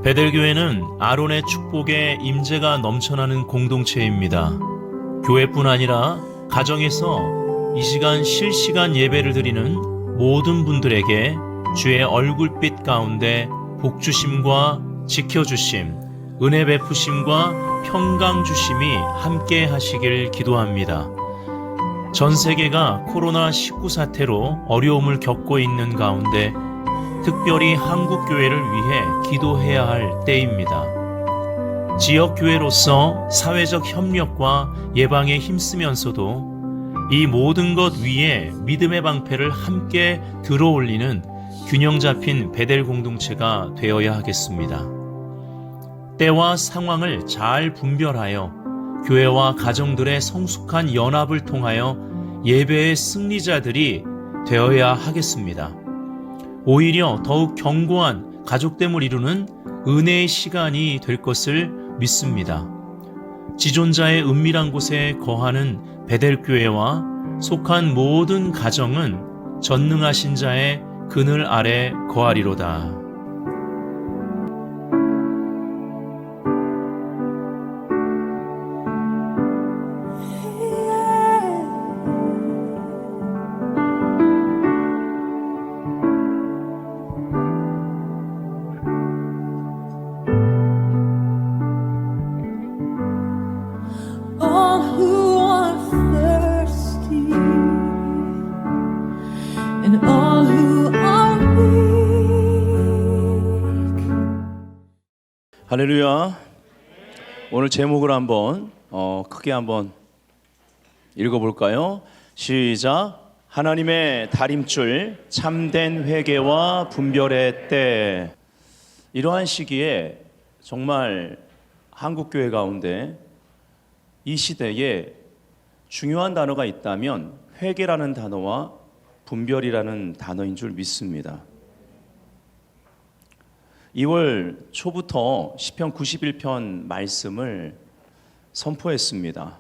베델교회는 아론의 축복에 임재가 넘쳐나는 공동체입니다. 교회뿐 아니라 가정에서 이 시간 실시간 예배를 드리는 모든 분들에게 주의 얼굴빛 가운데 복주심과 지켜주심, 은혜 베푸심과 평강 주심이 함께 하시길 기도합니다. 전 세계가 코로나19 사태로 어려움을 겪고 있는 가운데 특별히 한국교회를 위해 기도해야 할 때입니다. 지역교회로서 사회적 협력과 예방에 힘쓰면서도 이 모든 것 위에 믿음의 방패를 함께 들어올리는 균형 잡힌 베델 공동체가 되어야 하겠습니다. 때와 상황을 잘 분별하여 교회와 가정들의 성숙한 연합을 통하여 예배의 승리자들이 되어야 하겠습니다. 오히려 더욱 견고한 가족됨을 이루는 은혜의 시간이 될 것을 믿습니다. 지존자의 은밀한 곳에 거하는 베델교회와 속한 모든 가정은 전능하신 자의 그늘 아래 거하리로다. All who are thirsty and all who are weak. 할렐루야. 오늘 제목을 한번 크게 한번 읽어볼까요? 시작. 하나님의 다림줄 참된 회개와 분별의 때. 이러한 시기에 정말 한국교회 가운데 이 시대에 중요한 단어가 있다면 회개라는 단어와 분별이라는 단어인 줄 믿습니다. 2월 초부터 시편 91편 말씀을 선포했습니다.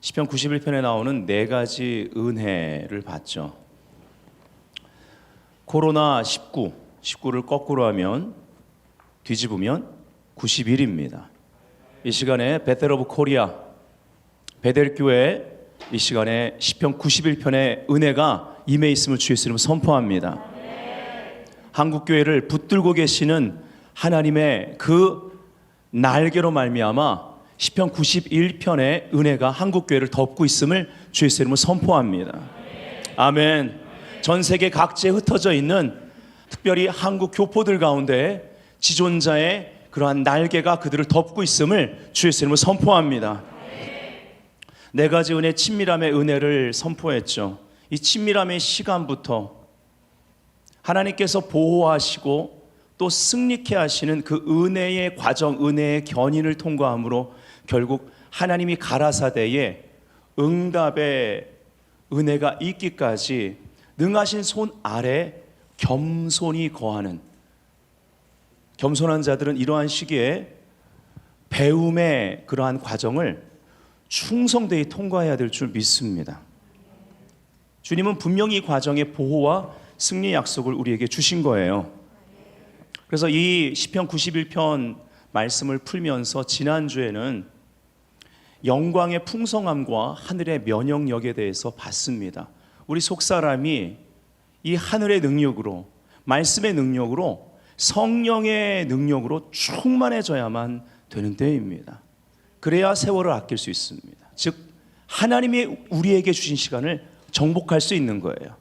시편 91편에 나오는 4가지 은혜를 봤죠. 코로나19, 19를 거꾸로 하면 뒤집으면 91입니다. 이 시간에 베텔 오브 코리아 베델교회 이 시간에 시편 91편의 은혜가 임해 있음을 주의 이름으로 선포합니다. 한국교회를 붙들고 계시는 하나님의 그 날개로 말미암아 시편 91편의 은혜가 한국교회를 덮고 있음을 주의 이름으로 선포합니다. 아멘. 전 세계 각지에 흩어져 있는 특별히 한국 교포들 가운데 지존자의 그러한 날개가 그들을 덮고 있음을 주의 이름으로 선포합니다. 4가지 은혜, 친밀함의 은혜를 선포했죠. 이 친밀함의 시간부터 하나님께서 보호하시고 또 승리케 하시는 그 은혜의 과정, 은혜의 견인을 통과함으로 결국 하나님이 가라사대에 응답의 은혜가 있기까지 능하신 손 아래 겸손히 거하는, 겸손한 자들은 이러한 시기에 배움의 그러한 과정을 충성되이 통과해야 될 줄 믿습니다. 주님은 분명히 이 과정의 보호와 승리 약속을 우리에게 주신 거예요. 그래서 이 시편 91편 말씀을 풀면서 지난주에는 영광의 풍성함과 하늘의 면역력에 대해서 봤습니다. 우리 속사람이 이 하늘의 능력으로, 말씀의 능력으로, 성령의 능력으로 충만해져야만 되는 때입니다. 그래야 세월을 아낄 수 있습니다. 즉 하나님이 우리에게 주신 시간을 정복할 수 있는 거예요.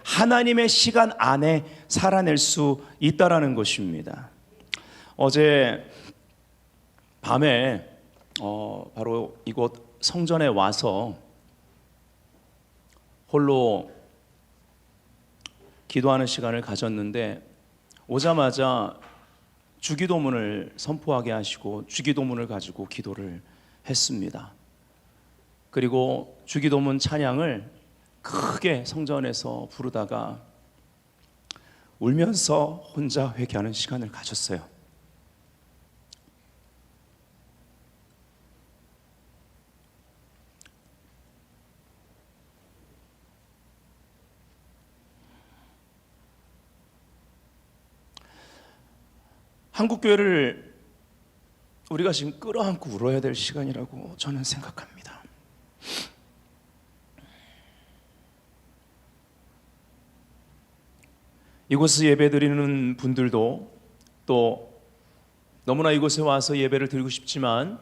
하나님의 시간 안에 살아낼 수 있다라는 것입니다. 어제 밤에 바로 이곳 성전에 와서 홀로 기도하는 시간을 가졌는데 오자마자 주기도문을 선포하게 하시고 주기도문을 가지고 기도를 했습니다. 그리고 주기도문 찬양을 크게 성전에서 부르다가 울면서 혼자 회개하는 시간을 가졌어요. 한국 교회를 우리가 지금 끌어안고 울어야 될 시간이라고 저는 생각합니다. 이곳에 예배드리는 분들도 또 너무나 이곳에 와서 예배를 드리고 싶지만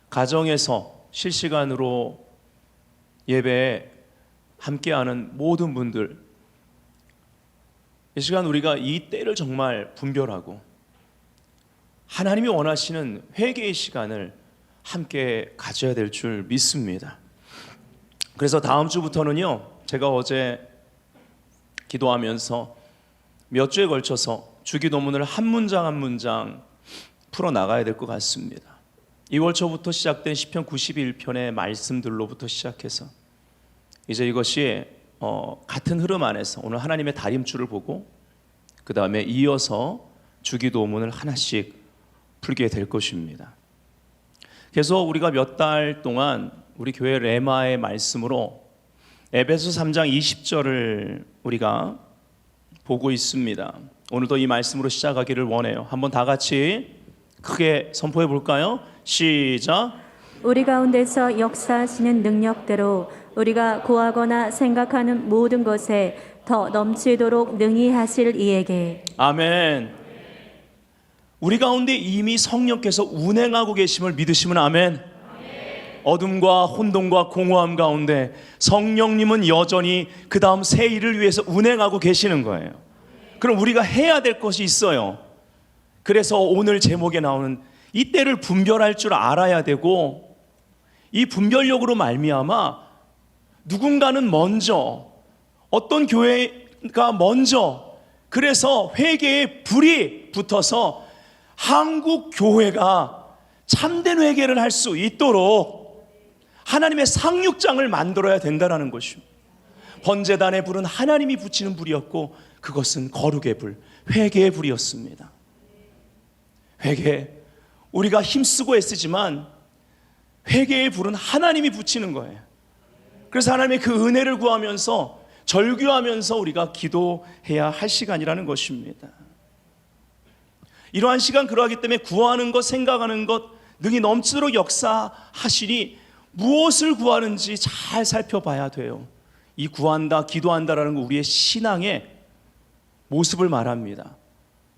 가정에서 실시간으로 예배에 함께하는 모든 분들, 이 시간 우리가 이 때를 정말 분별하고 하나님이 원하시는 회개의 시간을 함께 가져야 될 줄 믿습니다. 그래서 다음 주부터는요, 제가 어제 기도하면서 몇 주에 걸쳐서 주기도문을 한 문장 한 문장 풀어나가야 될 것 같습니다. 2월 초부터 시작된 시편 91편의 말씀들로부터 시작해서 이제 이것이 같은 흐름 안에서 오늘 하나님의 다림줄을 보고 그 다음에 이어서 주기도문을 하나씩 풀게 될 것입니다. 그래서 우리가 몇 달 동안 우리 교회 레마의 말씀으로 에베소 3장 20절을 우리가 보고 있습니다. 오늘도 이 말씀으로 시작하기를 원해요. 한번 다 같이 크게 선포해 볼까요? 시작. 우리 가운데서 역사하시는 능력대로 우리가 구하거나 생각하는 모든 것에 더 넘치도록 능히 하실 이에게. 아멘. 우리 가운데 이미 성령께서 운행하고 계심을 믿으시면 아멘. 어둠과 혼돈과 공허함 가운데 성령님은 여전히 그 다음 새 일을 위해서 운행하고 계시는 거예요. 그럼 우리가 해야 될 것이 있어요. 그래서 오늘 제목에 나오는 이 때를 분별할 줄 알아야 되고, 이 분별력으로 말미암아 누군가는 먼저, 어떤 교회가 먼저, 그래서 회개의 불이 붙어서 한국 교회가 참된 회개를 할 수 있도록 하나님의 상륙장을 만들어야 된다는 것입니다. 번제단의 불은 하나님이 붙이는 불이었고 그것은 거룩의 불, 회개의 불이었습니다. 회개, 우리가 힘쓰고 애쓰지만 회개의 불은 하나님이 붙이는 거예요. 그래서 하나님의 그 은혜를 구하면서 절규하면서 우리가 기도해야 할 시간이라는 것입니다. 이러한 시간, 그러하기 때문에 구하는 것, 생각하는 것 능히 넘치도록 역사하시니 무엇을 구하는지 잘 살펴봐야 돼요. 이 구한다, 기도한다라는 거 우리의 신앙의 모습을 말합니다.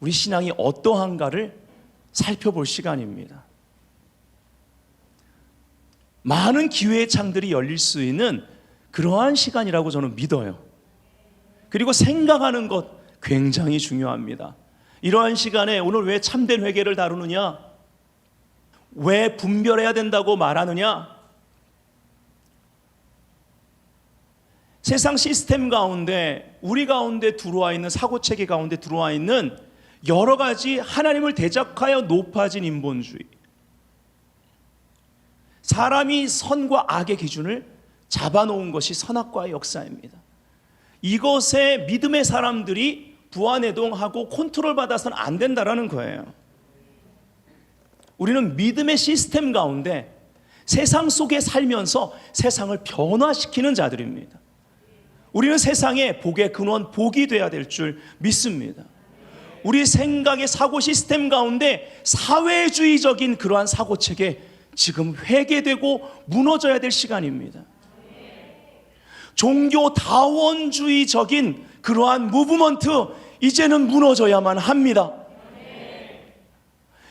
우리 신앙이 어떠한가를 살펴볼 시간입니다. 많은 기회의 창들이 열릴 수 있는 그러한 시간이라고 저는 믿어요. 그리고 생각하는 것 굉장히 중요합니다. 이러한 시간에 오늘 왜 참된 회개를 다루느냐, 왜 분별해야 된다고 말하느냐, 세상 시스템 가운데, 우리 가운데 들어와 있는, 사고체계 가운데 들어와 있는 여러 가지 하나님을 대적하여 높아진 인본주의, 사람이 선과 악의 기준을 잡아놓은 것이 선악과의 역사입니다. 이것에 믿음의 사람들이 부안해동하고 컨트롤 받아서는 안 된다라는 거예요. 우리는 믿음의 시스템 가운데 세상 속에 살면서 세상을 변화시키는 자들입니다. 우리는 세상의 복의 근원, 복이 돼야 될 줄 믿습니다. 우리 생각의 사고 시스템 가운데 사회주의적인 그러한 사고체계 지금 회개되고 무너져야 될 시간입니다. 종교 다원주의적인 그러한 무브먼트 이제는 무너져야만 합니다.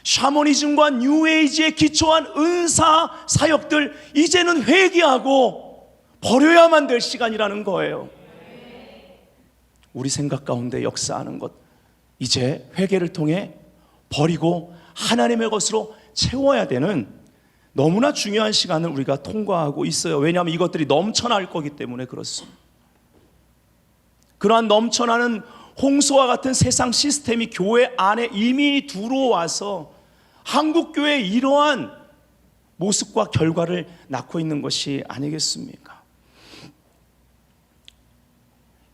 샤머니즘과 뉴에이지에 기초한 은사 사역들 이제는 회개하고 버려야만 될 시간이라는 거예요. 우리 생각 가운데 역사하는 것 이제 회개를 통해 버리고 하나님의 것으로 채워야 되는 너무나 중요한 시간을 우리가 통과하고 있어요. 왜냐하면 이것들이 넘쳐날 거기 때문에 그렇습니다. 그러한 넘쳐나는 홍수와 같은 세상 시스템이 교회 안에 이미 들어와서 한국교회의 이러한 모습과 결과를 낳고 있는 것이 아니겠습니까?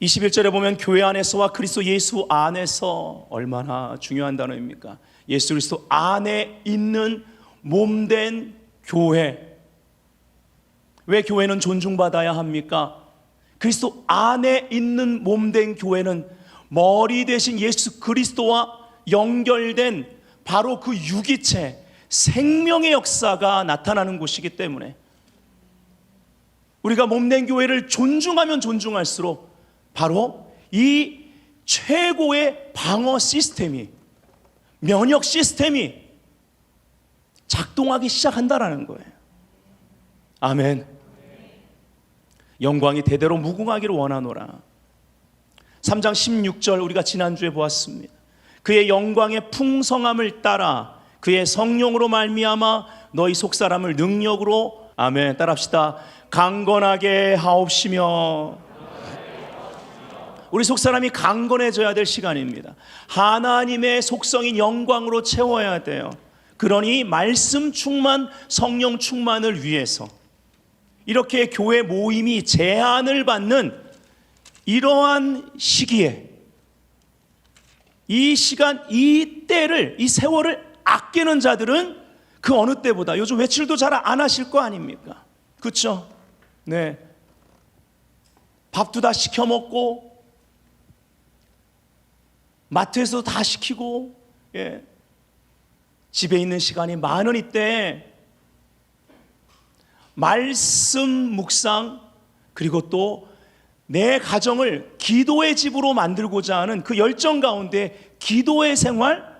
21절에 보면 교회 안에서와 그리스도 예수 안에서, 얼마나 중요한 단어입니까? 예수 그리스도 안에 있는 몸된 교회. 왜 교회는 존중받아야 합니까? 그리스도 안에 있는 몸된 교회는 머리 대신 예수 그리스도와 연결된 바로 그 유기체, 생명의 역사가 나타나는 곳이기 때문에 우리가 몸된 교회를 존중하면 존중할수록 바로 이 최고의 방어 시스템이, 면역 시스템이 작동하기 시작한다라는 거예요. 아멘. 영광이 대대로 무궁하기를 원하노라. 3장 16절 우리가 지난주에 보았습니다. 그의 영광의 풍성함을 따라 그의 성령으로 말미암아 너희 속사람을 능력으로, 아멘, 따라합시다. 강건하게 하옵시며. 우리 속사람이 강건해져야 될 시간입니다. 하나님의 속성인 영광으로 채워야 돼요. 그러니 말씀 충만, 성령 충만을 위해서 이렇게 교회 모임이 제한을 받는 이러한 시기에 이 시간, 이 때를, 이 세월을 아끼는 자들은 그 어느 때보다, 요즘 외출도 잘 안 하실 거 아닙니까? 그렇죠? 네. 밥도 다 시켜 먹고 마트에서도 다 시키고, 예. 집에 있는 시간이 많은 이때 말씀 묵상, 그리고 또 내 가정을 기도의 집으로 만들고자 하는 그 열정 가운데 기도의 생활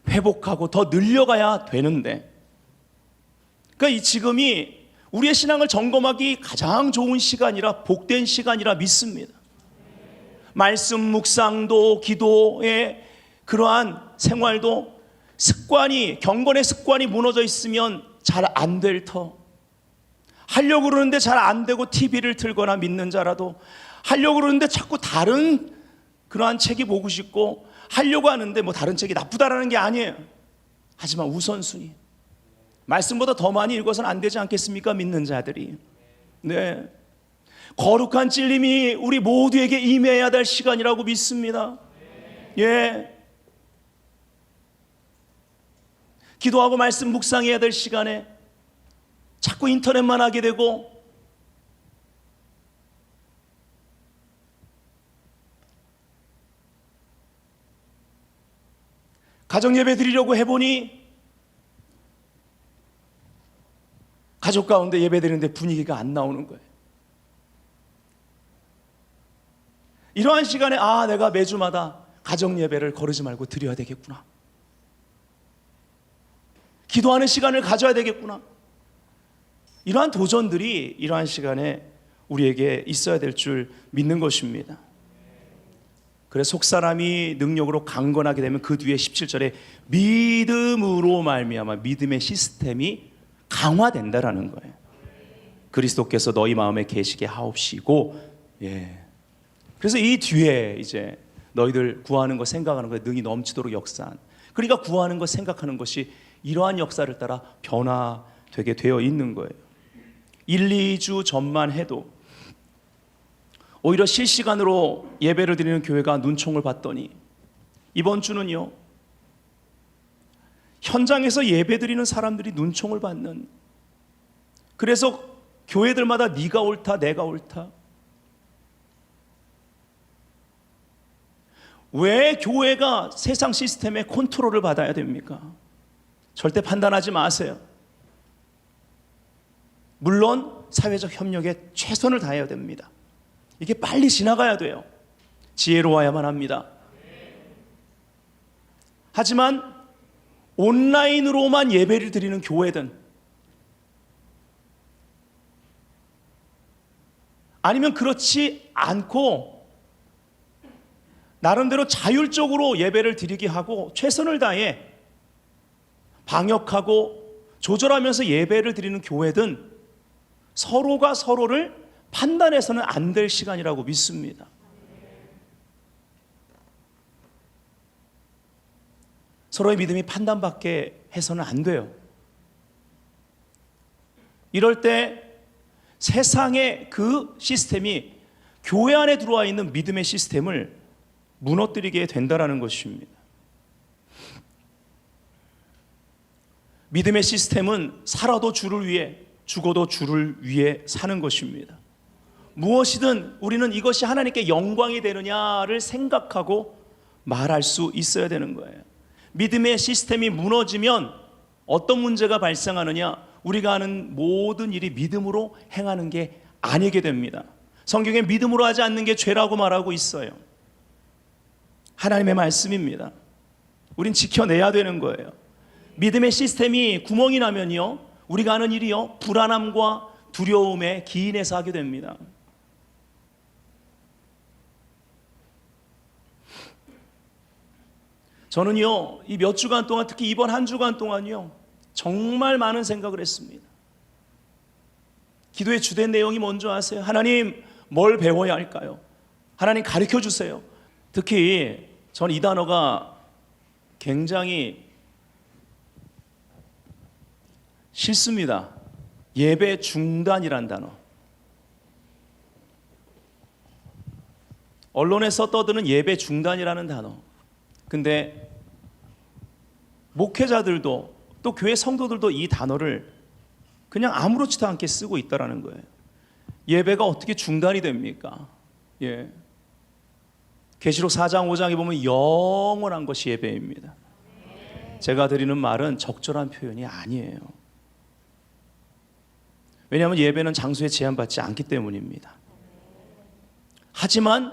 회복하고 더 늘려가야 되는데, 그러니까 이 지금이 우리의 신앙을 점검하기 가장 좋은 시간이라, 복된 시간이라 믿습니다. 말씀 묵상도, 기도의 그러한 생활도 습관이, 경건의 습관이 무너져 있으면 잘 안 될 터, 하려고 그러는데 잘 안 되고 TV를 틀거나, 믿는 자라도 하려고 그러는데 자꾸 다른 그러한 책이 보고 싶고, 하려고 하는데 뭐 다른 책이 나쁘다라는 게 아니에요. 하지만 우선순위, 말씀보다 더 많이 읽어서는 안 되지 않겠습니까? 믿는 자들이. 네. 거룩한 찔림이 우리 모두에게 임해야 될 시간이라고 믿습니다. 예. 기도하고 말씀 묵상해야 될 시간에 자꾸 인터넷만 하게 되고, 가정 예배 드리려고 해보니 가족 가운데 예배 드리는데 분위기가 안 나오는 거예요. 이러한 시간에 내가 매주마다 가정 예배를 거르지 말고 드려야 되겠구나, 기도하는 시간을 가져야 되겠구나, 이러한 도전들이 이러한 시간에 우리에게 있어야 될 줄 믿는 것입니다. 그래서 속사람이 능력으로 강건하게 되면 그 뒤에 17절에 믿음으로 말미암아 믿음의 시스템이 강화된다라는 거예요. 그리스도께서 너희 마음에 계시게 하옵시고, 예. 그래서 이 뒤에 이제 너희들 구하는 거, 생각하는 거에 능이 넘치도록 역사한, 그러니까 구하는 거, 생각하는 것이 이러한 역사를 따라 변화되게 되어 있는 거예요. 1, 2주 전만 해도 오히려 실시간으로 예배를 드리는 교회가 눈총을 받더니 이번 주는요, 현장에서 예배 드리는 사람들이 눈총을 받는, 그래서 교회들마다 네가 옳다, 내가 옳다. 왜 교회가 세상 시스템의 컨트롤을 받아야 됩니까? 절대 판단하지 마세요. 물론 사회적 협력에 최선을 다해야 됩니다. 이게 빨리 지나가야 돼요. 지혜로워야만 합니다. 하지만 온라인으로만 예배를 드리는 교회든, 아니면 그렇지 않고 나름대로 자율적으로 예배를 드리게 하고 최선을 다해 방역하고 조절하면서 예배를 드리는 교회든, 서로가 서로를 판단해서는 안 될 시간이라고 믿습니다. 서로의 믿음이 판단받게 해서는 안 돼요. 이럴 때 세상의 그 시스템이 교회 안에 들어와 있는 믿음의 시스템을 무너뜨리게 된다는 것입니다. 믿음의 시스템은 살아도 주를 위해, 죽어도 주를 위해 사는 것입니다. 무엇이든 우리는 이것이 하나님께 영광이 되느냐를 생각하고 말할 수 있어야 되는 거예요. 믿음의 시스템이 무너지면 어떤 문제가 발생하느냐? 우리가 하는 모든 일이 믿음으로 행하는 게 아니게 됩니다. 성경에 믿음으로 하지 않는 게 죄라고 말하고 있어요. 하나님의 말씀입니다. 우린 지켜내야 되는 거예요. 믿음의 시스템이 구멍이 나면요, 우리가 하는 일이요, 불안함과 두려움에 기인해서 하게 됩니다. 저는요, 이 몇 주간 동안, 특히 이번 한 주간 동안요, 정말 많은 생각을 했습니다. 기도의 주된 내용이 뭔지 아세요? 하나님, 뭘 배워야 할까요? 하나님 가르쳐 주세요. 특히 전 이 단어가 굉장히 싫습니다. 예배 중단이란 단어. 언론에서 떠드는 예배 중단이라는 단어. 근데 목회자들도 또 교회 성도들도 이 단어를 그냥 아무렇지도 않게 쓰고 있다라는 거예요. 예배가 어떻게 중단이 됩니까? 예. 계시록 4장 5장에 보면 영원한 것이 예배입니다. 제가 드리는 말은 적절한 표현이 아니에요. 왜냐하면 예배는 장소에 제한받지 않기 때문입니다. 하지만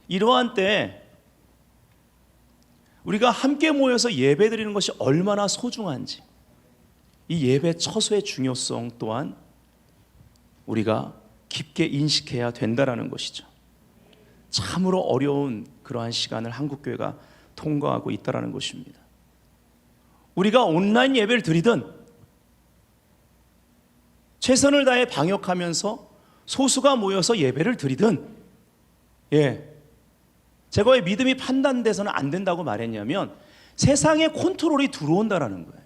이러한 때 우리가 함께 모여서 예배 드리는 것이 얼마나 소중한지, 이 예배 처소의 중요성 또한 우리가 깊게 인식해야 된다는 것이죠. 참으로 어려운 그러한 시간을 한국교회가 통과하고 있다는 것입니다. 우리가 온라인 예배를 드리든 최선을 다해 방역하면서 소수가 모여서 예배를 드리든, 제가 왜 믿음이 판단돼서는 안 된다고 말했냐면 세상의 컨트롤이 들어온다는 거예요.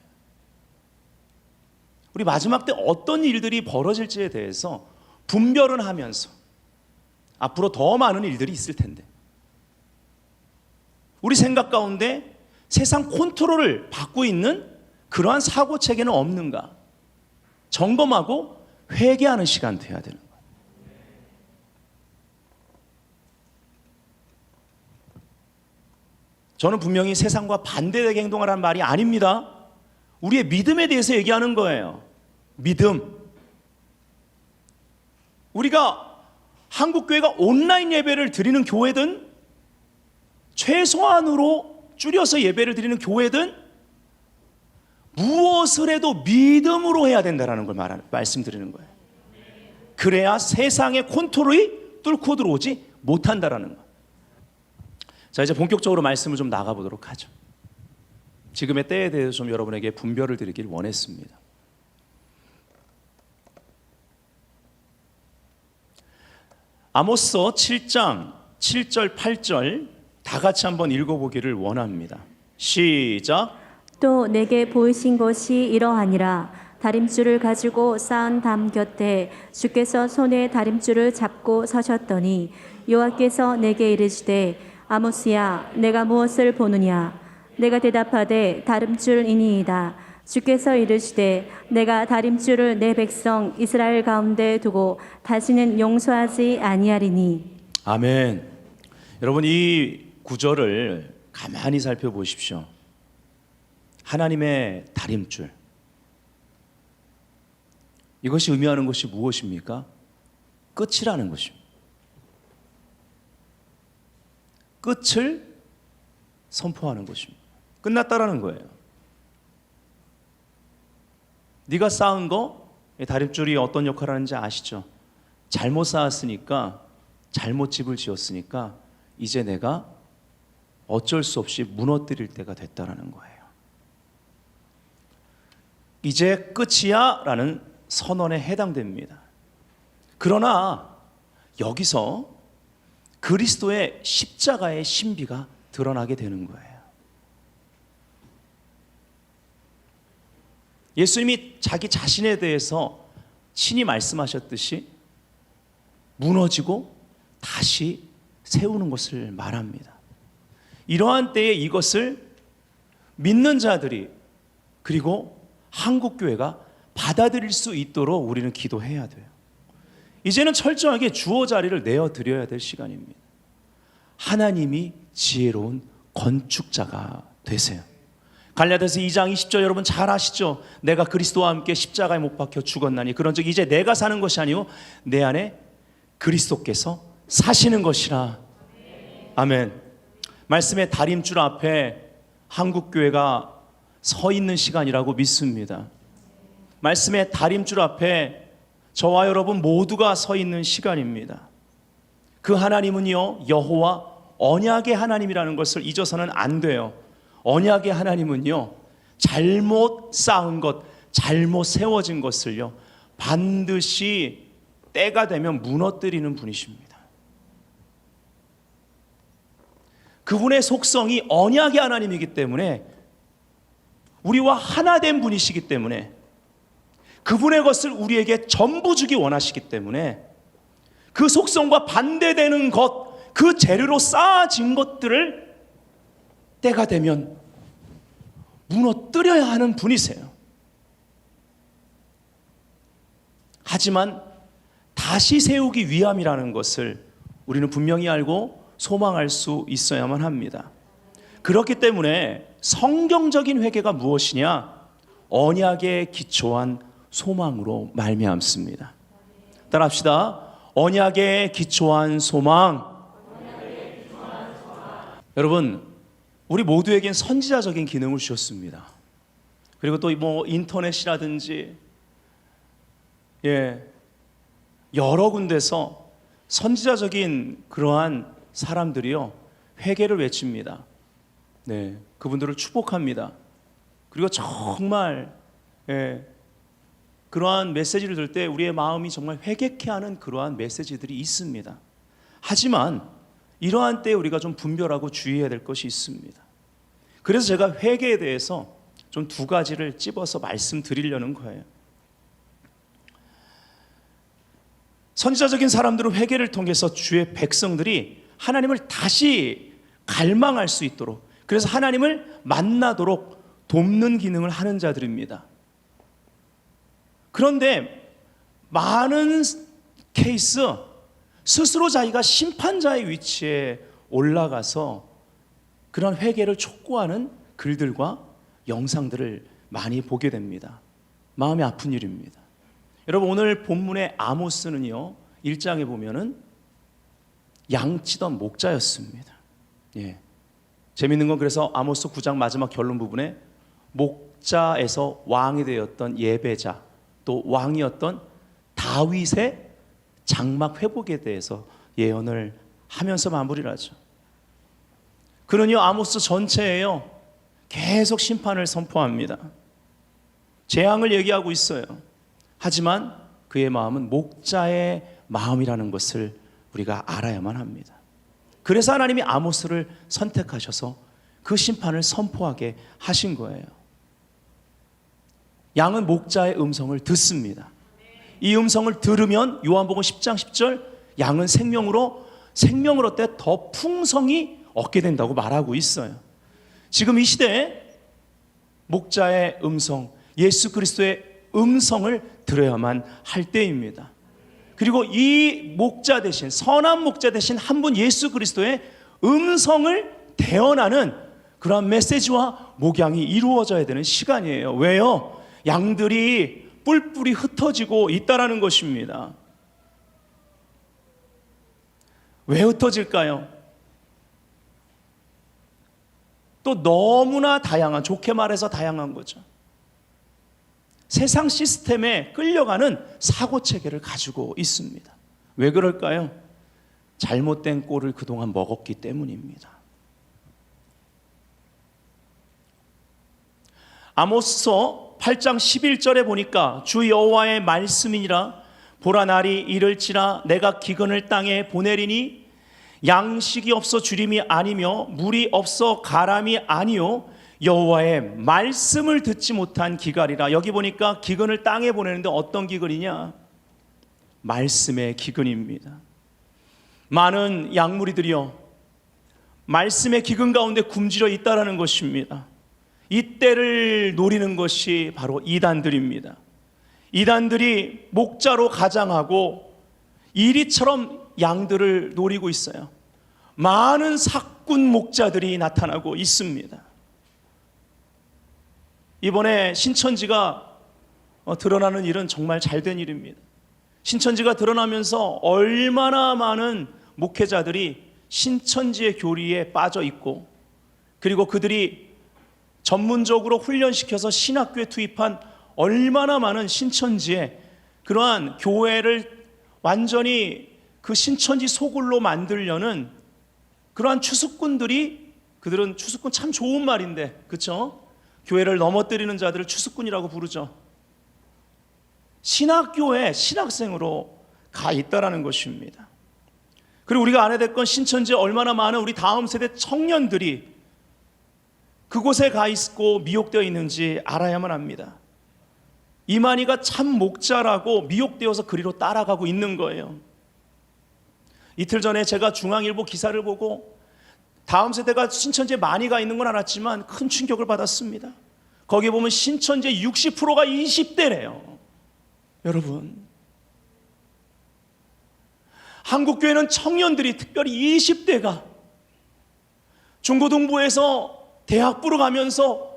우리 마지막 때 어떤 일들이 벌어질지에 대해서 분별은 하면서 앞으로 더 많은 일들이 있을 텐데 우리 생각 가운데 세상 컨트롤을 받고 있는 그러한 사고 체계는 없는가 점검하고 회개하는 시간 돼야 되는 거예요. 저는 분명히 세상과 반대되게 행동하라는 말이 아닙니다. 우리의 믿음에 대해서 얘기하는 거예요. 믿음. 우리가 한국교회가 온라인 예배를 드리는 교회든 최소한으로 줄여서 예배를 드리는 교회든 무엇을 해도 믿음으로 해야 된다는 걸 말씀드리는 거예요. 그래야 세상의 컨트롤이 뚫고 들어오지 못한다는 거예요. 자, 이제 본격적으로 말씀을 좀 나가보도록 하죠. 지금의 때에 대해서 좀 여러분에게 분별을 드리길 원했습니다. 아모스 7장 7절 8절 다 같이 한번 읽어보기를 원합니다. 시작. 또 내게 보이신 것이 이러하니라. 다림줄을 가지고 쌓은 담 곁에 주께서 손에 다림줄을 잡고 서셨더니 여호와께서 내게 이르시되 아모스야, 내가 무엇을 보느냐? 내가 대답하되 다림줄이니이다. 주께서 이르시되 내가 다림줄을 내 백성 이스라엘 가운데 두고 다시는 용서하지 아니하리니. 아멘. 여러분, 이 구절을 가만히 살펴보십시오. 하나님의 다림줄, 이것이 의미하는 것이 무엇입니까? 끝이라는 것입니다. 끝을 선포하는 것입니다. 끝났다라는 거예요. 네가 쌓은 거, 다림줄이 어떤 역할을 하는지 아시죠? 잘못 쌓았으니까, 잘못 집을 지었으니까 이제 내가 어쩔 수 없이 무너뜨릴 때가 됐다라는 거예요. 이제 끝이야 라는 선언에 해당됩니다. 그러나 여기서 그리스도의 십자가의 신비가 드러나게 되는 거예요. 예수님이 자기 자신에 대해서 친히 말씀하셨듯이 무너지고 다시 세우는 것을 말합니다. 이러한 때에 이것을 믿는 자들이 그리고 한국교회가 받아들일 수 있도록 우리는 기도해야 돼요. 이제는 철저하게 주어 자리를 내어드려야 될 시간입니다. 하나님이 지혜로운 건축자가 되세요. 갈라디아서 2장 20절 여러분 잘 아시죠? 내가 그리스도와 함께 십자가에 못 박혀 죽었나니 그런즉 이제 내가 사는 것이 아니요 내 안에 그리스도께서 사시는 것이라. 아멘. 말씀의 다림줄 앞에 한국교회가 서 있는 시간이라고 믿습니다. 말씀의 다림줄 앞에 저와 여러분 모두가 서 있는 시간입니다. 그 하나님은요 여호와 언약의 하나님이라는 것을 잊어서는 안 돼요. 언약의 하나님은요 잘못 쌓은 것, 잘못 세워진 것을요 반드시 때가 되면 무너뜨리는 분이십니다. 그분의 속성이 언약의 하나님이기 때문에, 우리와 하나 된 분이시기 때문에, 그분의 것을 우리에게 전부 주기 원하시기 때문에 그 속성과 반대되는 것, 그 재료로 쌓아진 것들을 때가 되면 무너뜨려야 하는 분이세요. 하지만 다시 세우기 위함이라는 것을 우리는 분명히 알고 소망할 수 있어야만 합니다. 그렇기 때문에 성경적인 회개가 무엇이냐? 언약에 기초한 소망으로 말미암습니다. 따라합시다. 언약에 기초한 소망. 여러분, 우리 모두에겐 선지자적인 기능을 주셨습니다. 그리고 또 뭐 인터넷이라든지 여러 군데서 선지자적인 그러한 사람들이요 회개를 외칩니다. 네, 그분들을 축복합니다. 그리고 정말 그러한 메시지를 들을 때 우리의 마음이 정말 회개케 하는 그러한 메시지들이 있습니다. 하지만 이러한 때에 우리가 좀 분별하고 주의해야 될 것이 있습니다. 그래서 제가 회개에 대해서 좀 두 가지를 찝어서 말씀드리려는 거예요. 선지자적인 사람들은 회개를 통해서 주의 백성들이 하나님을 다시 갈망할 수 있도록, 그래서 하나님을 만나도록 돕는 기능을 하는 자들입니다. 그런데 많은 케이스 스스로 자기가 심판자의 위치에 올라가서 그런 회개를 촉구하는 글들과 영상들을 많이 보게 됩니다. 마음이 아픈 일입니다. 여러분, 오늘 본문의 아모스는요 1장에 보면은 양치던 목자였습니다. 재밌는 건 그래서 아모스 9장 마지막 결론 부분에 목자에서 왕이 되었던 예배자, 또 왕이었던 다윗의 장막 회복에 대해서 예언을 하면서 마무리를 하죠. 그는요 아모스 전체에요 계속 심판을 선포합니다. 재앙을 얘기하고 있어요. 하지만 그의 마음은 목자의 마음이라는 것을 우리가 알아야만 합니다. 그래서 하나님이 아모스를 선택하셔서 그 심판을 선포하게 하신 거예요. 양은 목자의 음성을 듣습니다. 이 음성을 들으면 요한복음 10장 10절 양은 생명으로 얻되 더 풍성히 얻게 된다고 말하고 있어요. 지금 이 시대에 목자의 음성, 예수 그리스도의 음성을 들어야만 할 때입니다. 그리고 이 목자 대신, 선한 목자 대신 한 분 예수 그리스도의 음성을 대언하는 그러한 메시지와 목양이 이루어져야 되는 시간이에요. 왜요? 양들이 뿔뿔이 흩어지고 있다라는 것입니다. 왜 흩어질까요? 또 너무나 다양한, 좋게 말해서 다양한 거죠. 세상 시스템에 끌려가는 사고체계를 가지고 있습니다. 왜 그럴까요? 잘못된 꼴을 그동안 먹었기 때문입니다. 아모스서 8장 11절에 보니까 주 여호와의 말씀이니라 보라 날이 이를지라 내가 기근을 땅에 보내리니 양식이 없어 주림이 아니며 물이 없어 가람이 아니요 여호와의 말씀을 듣지 못한 기갈이라. 여기 보니까 기근을 땅에 보내는데 어떤 기근이냐? 말씀의 기근입니다. 많은 양무리들이요 말씀의 기근 가운데 굶주려 있다라는 것입니다. 이 때를 노리는 것이 바로 이단들입니다. 이단들이 목자로 가장하고 이리처럼 양들을 노리고 있어요. 많은 사꾼 목자들이 나타나고 있습니다. 이번에 신천지가 드러나는 일은 정말 잘된 일입니다. 신천지가 드러나면서 얼마나 많은 목회자들이 신천지의 교리에 빠져 있고, 그리고 그들이 전문적으로 훈련시켜서 신학교에 투입한 얼마나 많은 신천지의 그러한 교회를 완전히 그 신천지 소굴로 만들려는 그러한 추수꾼들이, 그들은 추수꾼 참 좋은 말인데, 그렇죠? 교회를 넘어뜨리는 자들을 추수꾼이라고 부르죠. 신학교에 신학생으로 가 있다라는 것입니다. 그리고 우리가 알아야 될 건 신천지에 얼마나 많은 우리 다음 세대 청년들이 그곳에 가 있고 미혹되어 있는지 알아야만 합니다. 이만희가 참 목자라고 미혹되어서 그리로 따라가고 있는 거예요. 이틀 전에 제가 중앙일보 기사를 보고 다음 세대가 신천지에 많이 가 있는 건 알았지만 큰 충격을 받았습니다. 거기에 보면 신천지의 60%가 20대래요. 여러분, 한국교회는 청년들이, 특별히 20대가 중고등부에서 대학부로 가면서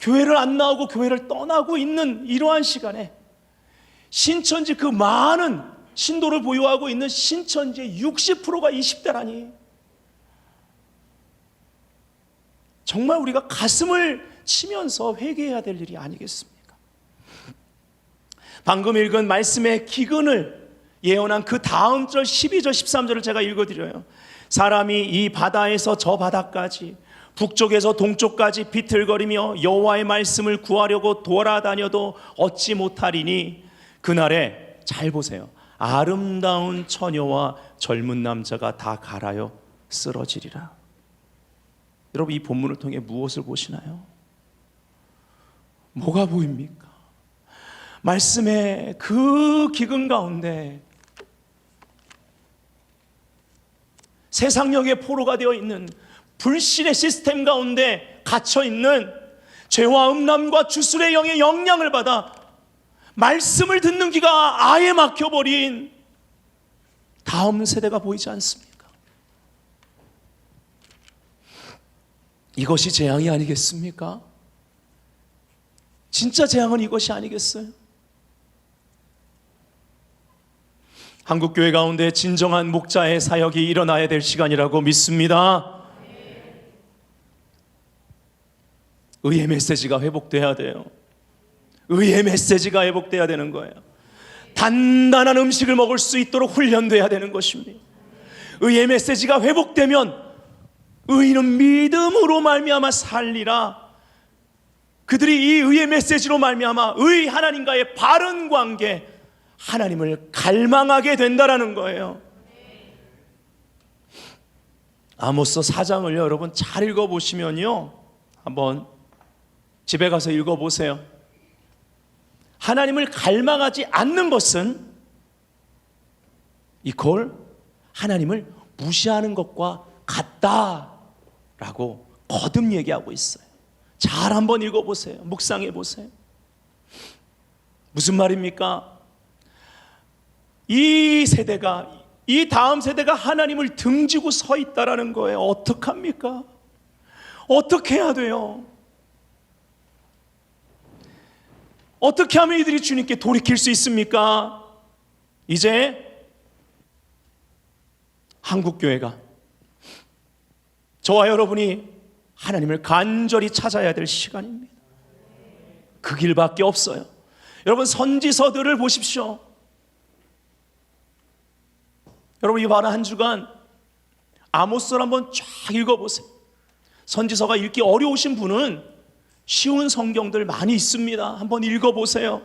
교회를 안 나오고 교회를 떠나고 있는 이러한 시간에 신천지, 그 많은 신도를 보유하고 있는 신천지의 60%가 20대라니, 정말 우리가 가슴을 치면서 회개해야 될 일이 아니겠습니까? 방금 읽은 말씀의 기근을 예언한 그 다음 절 12절 13절을 제가 읽어드려요. 사람이 이 바다에서 저 바다까지, 북쪽에서 동쪽까지 비틀거리며 여호와의 말씀을 구하려고 돌아다녀도 얻지 못하리니 그날에, 잘 보세요, 아름다운 처녀와 젊은 남자가 다 갈아여 쓰러지리라. 여러분, 이 본문을 통해 무엇을 보시나요? 뭐가 보입니까? 말씀의 그 기근 가운데 세상력의 포로가 되어 있는 불신의 시스템 가운데 갇혀 있는 죄와 음란과 주술의 영의 영향을 받아 말씀을 듣는 귀가 아예 막혀버린 다음 세대가 보이지 않습니까? 이것이 재앙이 아니겠습니까? 진짜 재앙은 이것이 아니겠어요? 한국교회 가운데 진정한 목자의 사역이 일어나야 될 시간이라고 믿습니다. 의의 메시지가 회복돼야 돼요. 의의 메시지가 회복돼야 되는 거예요. 단단한 음식을 먹을 수 있도록 훈련돼야 되는 것입니다. 의의 메시지가 회복되면 의인은 믿음으로 말미암아 살리라. 그들이 이 의의 메시지로 말미암아 의 하나님과의 바른 관계, 하나님을 갈망하게 된다라는 거예요. 아모스 4장을 여러분 잘 읽어보시면요, 한번 집에 가서 읽어보세요. 하나님을 갈망하지 않는 것은 이걸 하나님을 무시하는 것과 같다라고 거듭 얘기하고 있어요. 잘 한번 읽어보세요. 묵상해 보세요. 무슨 말입니까? 이 세대가, 이 다음 세대가 하나님을 등지고 서 있다라는 거예요. 어떡합니까? 어떻게 해야 돼요? 어떻게 하면 이들이 주님께 돌이킬 수 있습니까? 이제 한국교회가, 저와 여러분이 하나님을 간절히 찾아야 될 시간입니다. 그 길밖에 없어요. 여러분, 선지서들을 보십시오. 여러분, 이번 한 주간 아모스를 한번 쫙 읽어보세요. 선지서가 읽기 어려우신 분은 쉬운 성경들 많이 있습니다. 한번 읽어보세요.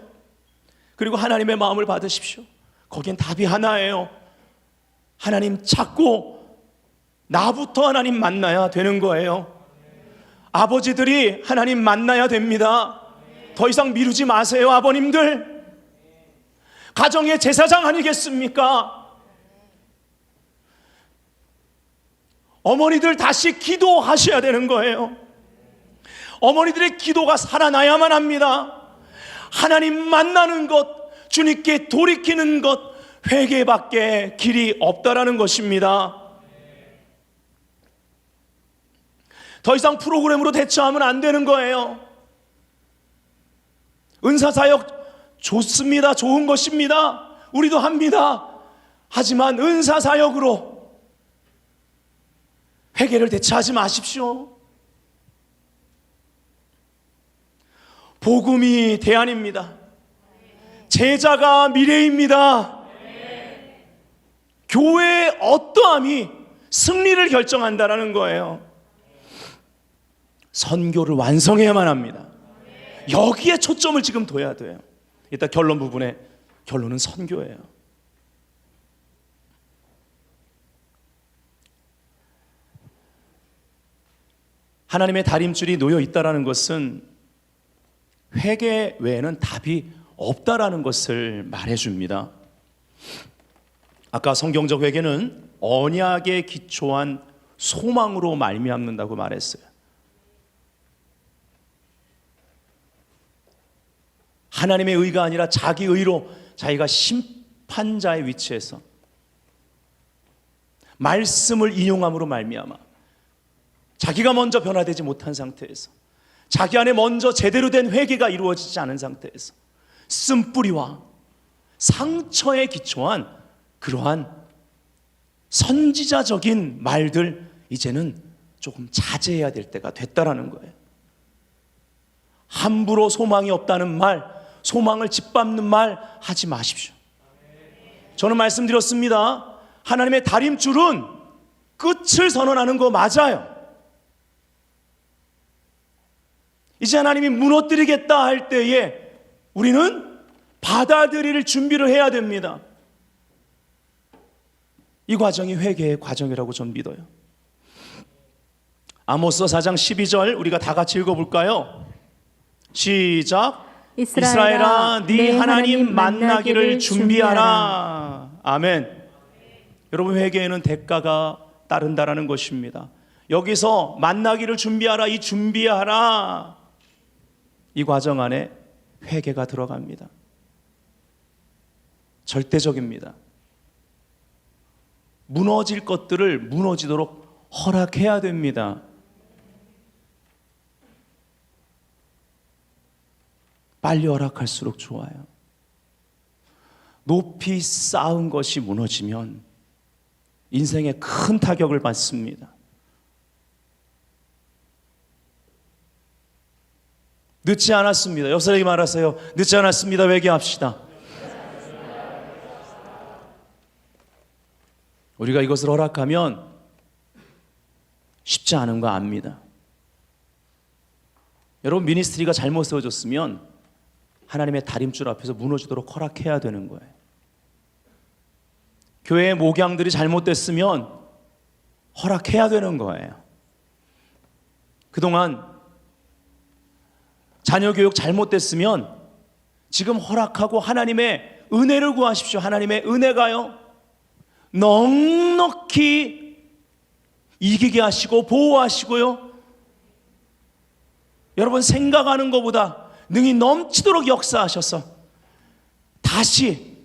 그리고 하나님의 마음을 받으십시오. 거기엔 답이 하나예요. 하나님 찾고 나부터 하나님 만나야 되는 거예요. 아버지들이 하나님 만나야 됩니다. 더 이상 미루지 마세요. 아버님들, 가정의 제사장 아니겠습니까? 어머니들 다시 기도하셔야 되는 거예요. 어머니들의 기도가 살아나야만 합니다. 하나님 만나는 것, 주님께 돌이키는 것, 회개밖에 길이 없다라는 것입니다. 더 이상 프로그램으로 대처하면 안 되는 거예요. 은사사역 좋습니다. 좋은 것입니다. 우리도 합니다. 하지만 은사사역으로 회개를 대체하지 마십시오. 복음이 대안입니다. 제자가 미래입니다. 교회의 어떠함이 승리를 결정한다는 거예요. 선교를 완성해야만 합니다. 여기에 초점을 지금 둬야 돼요. 일단 결론 부분에 결론은 선교예요. 하나님의 다림줄이 놓여 있다라는 것은 회개 외에는 답이 없다라는 것을 말해줍니다. 아까 성경적 회개는 언약에 기초한 소망으로 말미암는다고 말했어요. 하나님의 의가 아니라 자기 의로 자기가 심판자의 위치에서 말씀을 인용함으로 말미암아 자기가 먼저 변화되지 못한 상태에서 자기 안에 먼저 제대로 된 회개가 이루어지지 않은 상태에서 쓴뿌리와 상처에 기초한 그러한 선지자적인 말들 이제는 조금 자제해야 될 때가 됐다라는 거예요. 함부로 소망이 없다는 말, 소망을 짓밟는 말 하지 마십시오. 저는 말씀드렸습니다. 하나님의 다림줄은 끝을 선언하는 거 맞아요. 이제 하나님이 무너뜨리겠다 할 때에 우리는 받아들일 준비를 해야 됩니다. 이 과정이 회개의 과정이라고 저는 믿어요. 아모스 4장 12절 우리가 다 같이 읽어볼까요? 시작. 이스라엘아 네 하나님 만나기를 준비하라. 아멘. 여러분, 회개에는 대가가 따른다라는 것입니다. 여기서 만나기를 준비하라, 이 준비하라, 이 과정 안에 회개가 들어갑니다. 절대적입니다. 무너질 것들을 무너지도록 허락해야 됩니다. 빨리 허락할수록 좋아요. 높이 쌓은 것이 무너지면 인생에 큰 타격을 받습니다. 늦지 않았습니다. 옆사람에게 말하세요. 늦지 않았습니다. 회개합시다. 우리가 이것을 허락하면 쉽지 않은 거 압니다. 여러분, 미니스트리가 잘못 세워졌으면 하나님의 다림줄 앞에서 무너지도록 허락해야 되는 거예요. 교회의 목양들이 잘못됐으면 허락해야 되는 거예요. 그동안 자녀 교육 잘못됐으면 지금 허락하고 하나님의 은혜를 구하십시오. 하나님의 은혜가요 넉넉히 이기게 하시고 보호하시고요, 여러분 생각하는 것보다 능히 넘치도록 역사하셔서 다시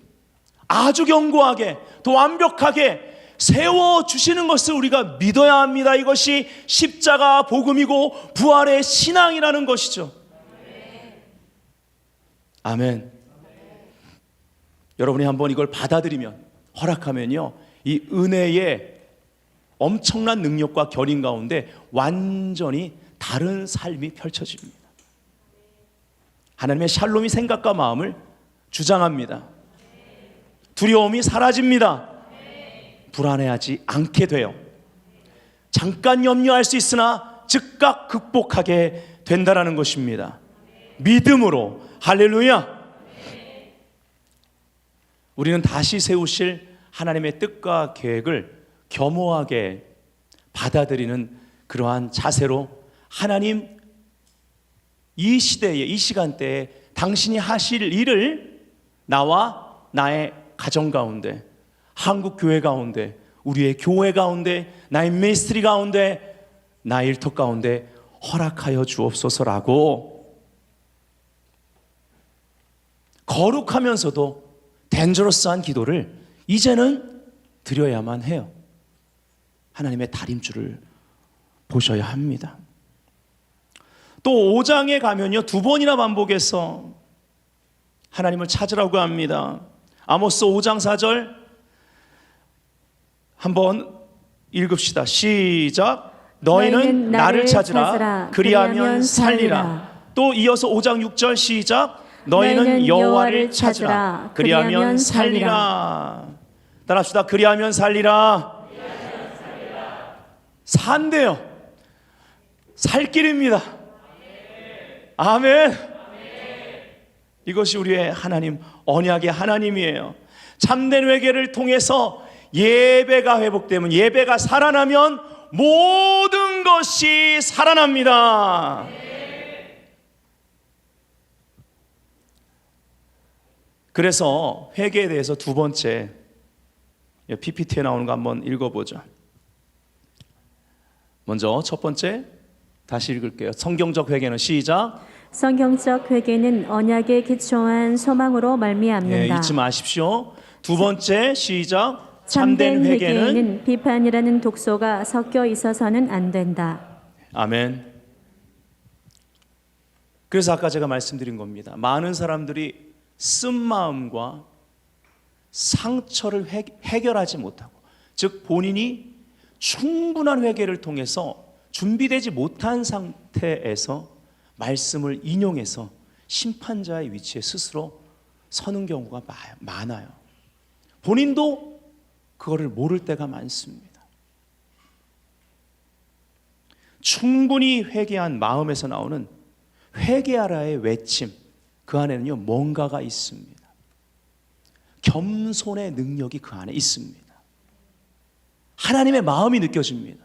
아주 견고하게 또 완벽하게 세워주시는 것을 우리가 믿어야 합니다. 이것이 십자가 복음이고 부활의 신앙이라는 것이죠. 아멘. 여러분이 한번 이걸 받아들이면, 허락하면요, 이 은혜의 엄청난 능력과 결인 가운데 완전히 다른 삶이 펼쳐집니다. 하나님의 샬롬이 생각과 마음을 주장합니다. 두려움이 사라집니다. 불안해하지 않게 돼요. 잠깐 염려할 수 있으나 즉각 극복하게 된다는 것입니다. 믿음으로. 할렐루야. 우리는 다시 세우실 하나님의 뜻과 계획을 겸허하게 받아들이는 그러한 자세로, 하나님 이 시대에, 이 시간대에 당신이 하실 일을 나와 나의 가정 가운데, 한국 교회 가운데, 우리의 교회 가운데, 나의 미니스트리 가운데, 나의 일터 가운데 허락하여 주옵소서라고 거룩하면서도 덴저러스한 기도를 이제는 드려야만 해요. 하나님의 다림줄을 보셔야 합니다. 또 5장에 가면요, 2번이나 반복해서 하나님을 찾으라고 합니다. 아모스 5장 4절 한번 읽읍시다. 시작. 너희는 나를 찾으라. 그리하면 살리라. 또 이어서 5장 6절 시작. 너희는 여호와를 찾으라. 그리하면 살리라. 따라합시다. 그리하면 살리라. 산대요. 살 길입니다. 아멘. 이것이 우리의 하나님, 언약의 하나님이에요. 참된 회개를 통해서 예배가 회복되면, 예배가 살아나면 모든 것이 살아납니다. 그래서 회개에 대해서 두 번째, PPT에 나오는 거 한번 읽어보죠. 먼저 첫 번째 다시 읽을게요. 성경적 회개는 시작. 성경적 회개는 언약에 기초한 소망으로 말미암는다. 잊지 마십시오. 두 번째 시작. 참된 회개에는 비판이라는 독소가 섞여 있어서는 안 된다. 아멘. 그래서 아까 제가 말씀드린 겁니다. 많은 사람들이 쓴 마음과 상처를 해결하지 못하고, 즉 본인이 충분한 회개를 통해서 준비되지 못한 상태에서 말씀을 인용해서 심판자의 위치에 스스로 서는 경우가 많아요. 본인도 그거를 모를 때가 많습니다. 충분히 회개한 마음에서 나오는 회개하라의 외침, 그 안에는요 뭔가가 있습니다. 겸손의 능력이 그 안에 있습니다. 하나님의 마음이 느껴집니다.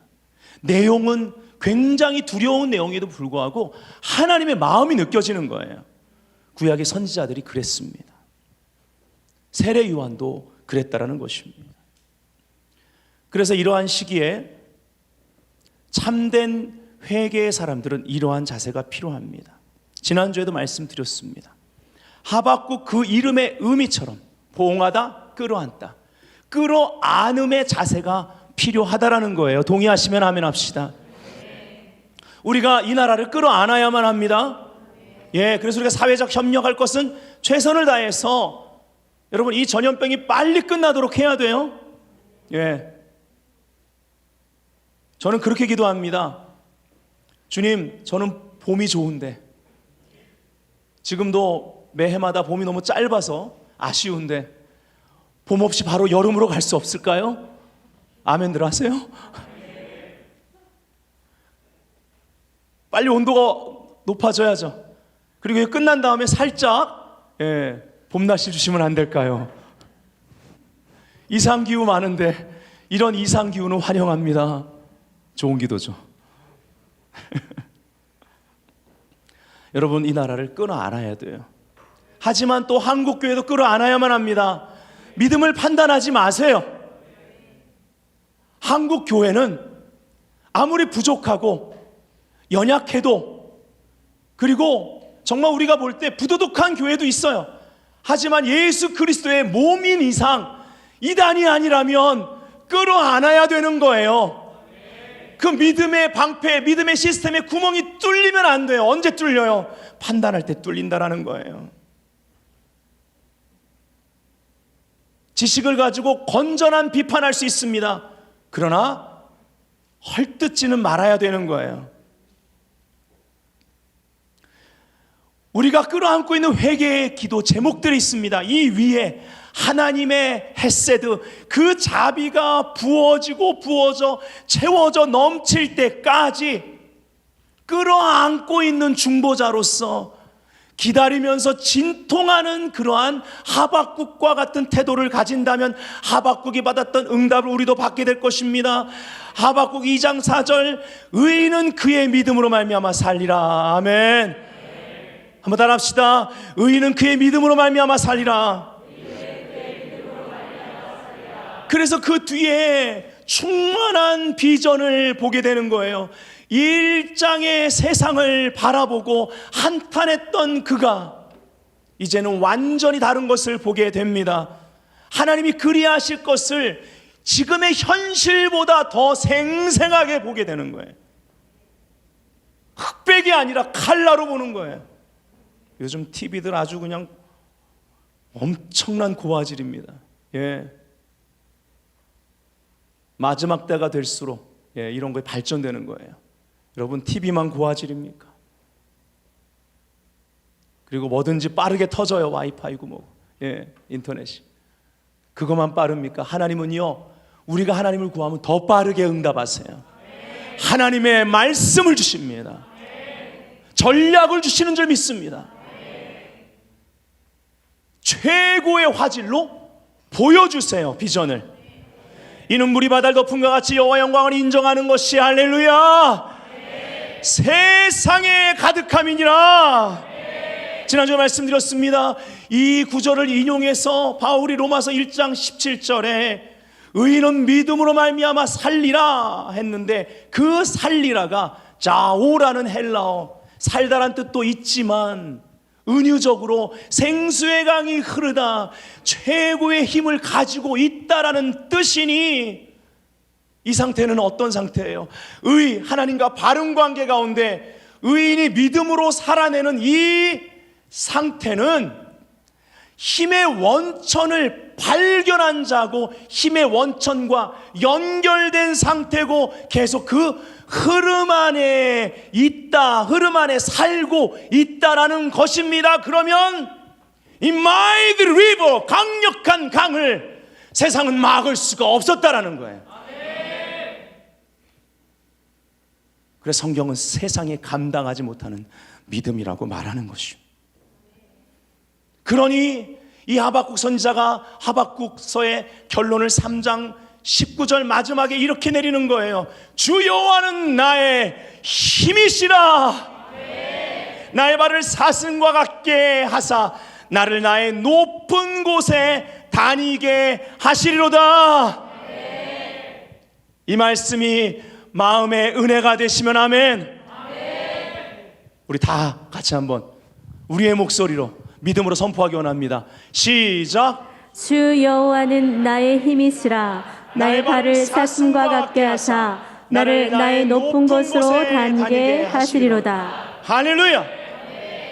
내용은 굉장히 두려운 내용에도 불구하고 하나님의 마음이 느껴지는 거예요. 구약의 선지자들이 그랬습니다. 세례 요한도 그랬다라는 것입니다. 그래서 이러한 시기에 참된 회개의 사람들은 이러한 자세가 필요합니다. 지난주에도 말씀드렸습니다. 하박국 그 이름의 의미처럼 보응하다, 끌어안다, 끌어안음의 자세가 필요하다라는 거예요. 동의하시면 아멘 합시다. 우리가 이 나라를 끌어안아야만 합니다. 그래서 우리가 사회적 협력할 것은 최선을 다해서 여러분 이 전염병이 빨리 끝나도록 해야 돼요. 저는 그렇게 기도합니다. 주님, 저는 봄이 좋은데, 지금도 매해마다 봄이 너무 짧아서 아쉬운데 봄 없이 바로 여름으로 갈 수 없을까요? 아멘들 하세요? 빨리 온도가 높아져야죠. 그리고 끝난 다음에 살짝 봄 날씨 주시면 안 될까요? 이상기후 많은데 이런 이상기후는 환영합니다. 좋은 기도죠. 여러분, 이 나라를 끌어안아야 돼요. 하지만 또 한국교회도 끌어안아야만 합니다. 믿음을 판단하지 마세요. 한국교회는 아무리 부족하고 연약해도, 그리고 정말 우리가 볼 때 부도덕한 교회도 있어요. 하지만 예수 그리스도의 몸인 이상 이단이 아니라면 끌어안아야 되는 거예요. 그 믿음의 방패, 믿음의 시스템의 구멍이 뚫리면 안 돼요. 언제 뚫려요? 판단할 때 뚫린다라는 거예요. 지식을 가지고 건전한 비판할 수 있습니다. 그러나 헐뜯지는 말아야 되는 거예요. 우리가 끌어안고 있는 회개의 기도 제목들이 있습니다. 이 위에 하나님의 헤세드, 그 자비가 부어지고 부어져 채워져 넘칠 때까지 끌어안고 있는 중보자로서 기다리면서 진통하는 그러한 하박국과 같은 태도를 가진다면 하박국이 받았던 응답을 우리도 받게 될 것입니다. 하박국 2장 4절, 의인은 그의 믿음으로 말미암아 살리라. 아멘. 한번 따라합시다. 의인은 그의 믿음으로 말미암아 살리라. 그래서 그 뒤에 충만한 비전을 보게 되는 거예요. 일장의 세상을 바라보고 한탄했던 그가 이제는 완전히 다른 것을 보게 됩니다. 하나님이 그리하실 것을 지금의 현실보다 더 생생하게 보게 되는 거예요. 흑백이 아니라 칼라로 보는 거예요. 요즘 TV들 아주 그냥 엄청난 고화질입니다. 예. 마지막 때가 될수록 이런 거에 발전되는 거예요. 여러분, TV만 고화질입니까? 그리고 뭐든지 빠르게 터져요. 와이파이고 뭐, 인터넷이. 그것만 빠릅니까? 하나님은요, 우리가 하나님을 구하면 더 빠르게 응답하세요. 하나님의 말씀을 주십니다. 전략을 주시는 줄 믿습니다. 최고의 화질로 보여주세요. 비전을. 이는 물이 바다를 덮음과 같이 여호와 영광을 인정하는 것이 할렐루야 세상에 가득함이니라. 지난주에 말씀드렸습니다. 이 구절을 인용해서 바울이 로마서 1장 17절에 의인은 믿음으로 말미암아 살리라 했는데, 그 살리라가 자오라는 헬라어, 살다란 뜻도 있지만 은유적으로 생수의 강이 흐르다, 최고의 힘을 가지고 있다라는 뜻이니, 이 상태는 어떤 상태예요? 하나님과 바른 관계 가운데 의인이 믿음으로 살아내는 이 상태는 힘의 원천을 발견한 자고 힘의 원천과 연결된 상태고 계속 그 흐름 안에 있다, 흐름 안에 살고 있다라는 것입니다. 그러면 이 mighty river, 강력한 강을 세상은 막을 수가 없었다라는 거예요. 그래서 성경은 세상에 감당하지 못하는 믿음이라고 말하는 것이요. 그러니 이 하박국 선지자가 하박국서의 결론을 3장 19절 마지막에 이렇게 내리는 거예요. 주 여호와는 나의 힘이시라. 나의 발을 사슴과 같게 하사 나를 나의 높은 곳에 다니게 하시리로다. 이 말씀이 마음의 은혜가 되시면 아멘. 우리 다 같이 한번 우리의 목소리로 믿음으로 선포하기 원합니다. 시작. 주 여호와는 나의 힘이시라. 나의 발을 사슴과 같게 하사 나를 나의 높은 곳으로 다니게 하시리로다. 할렐루야.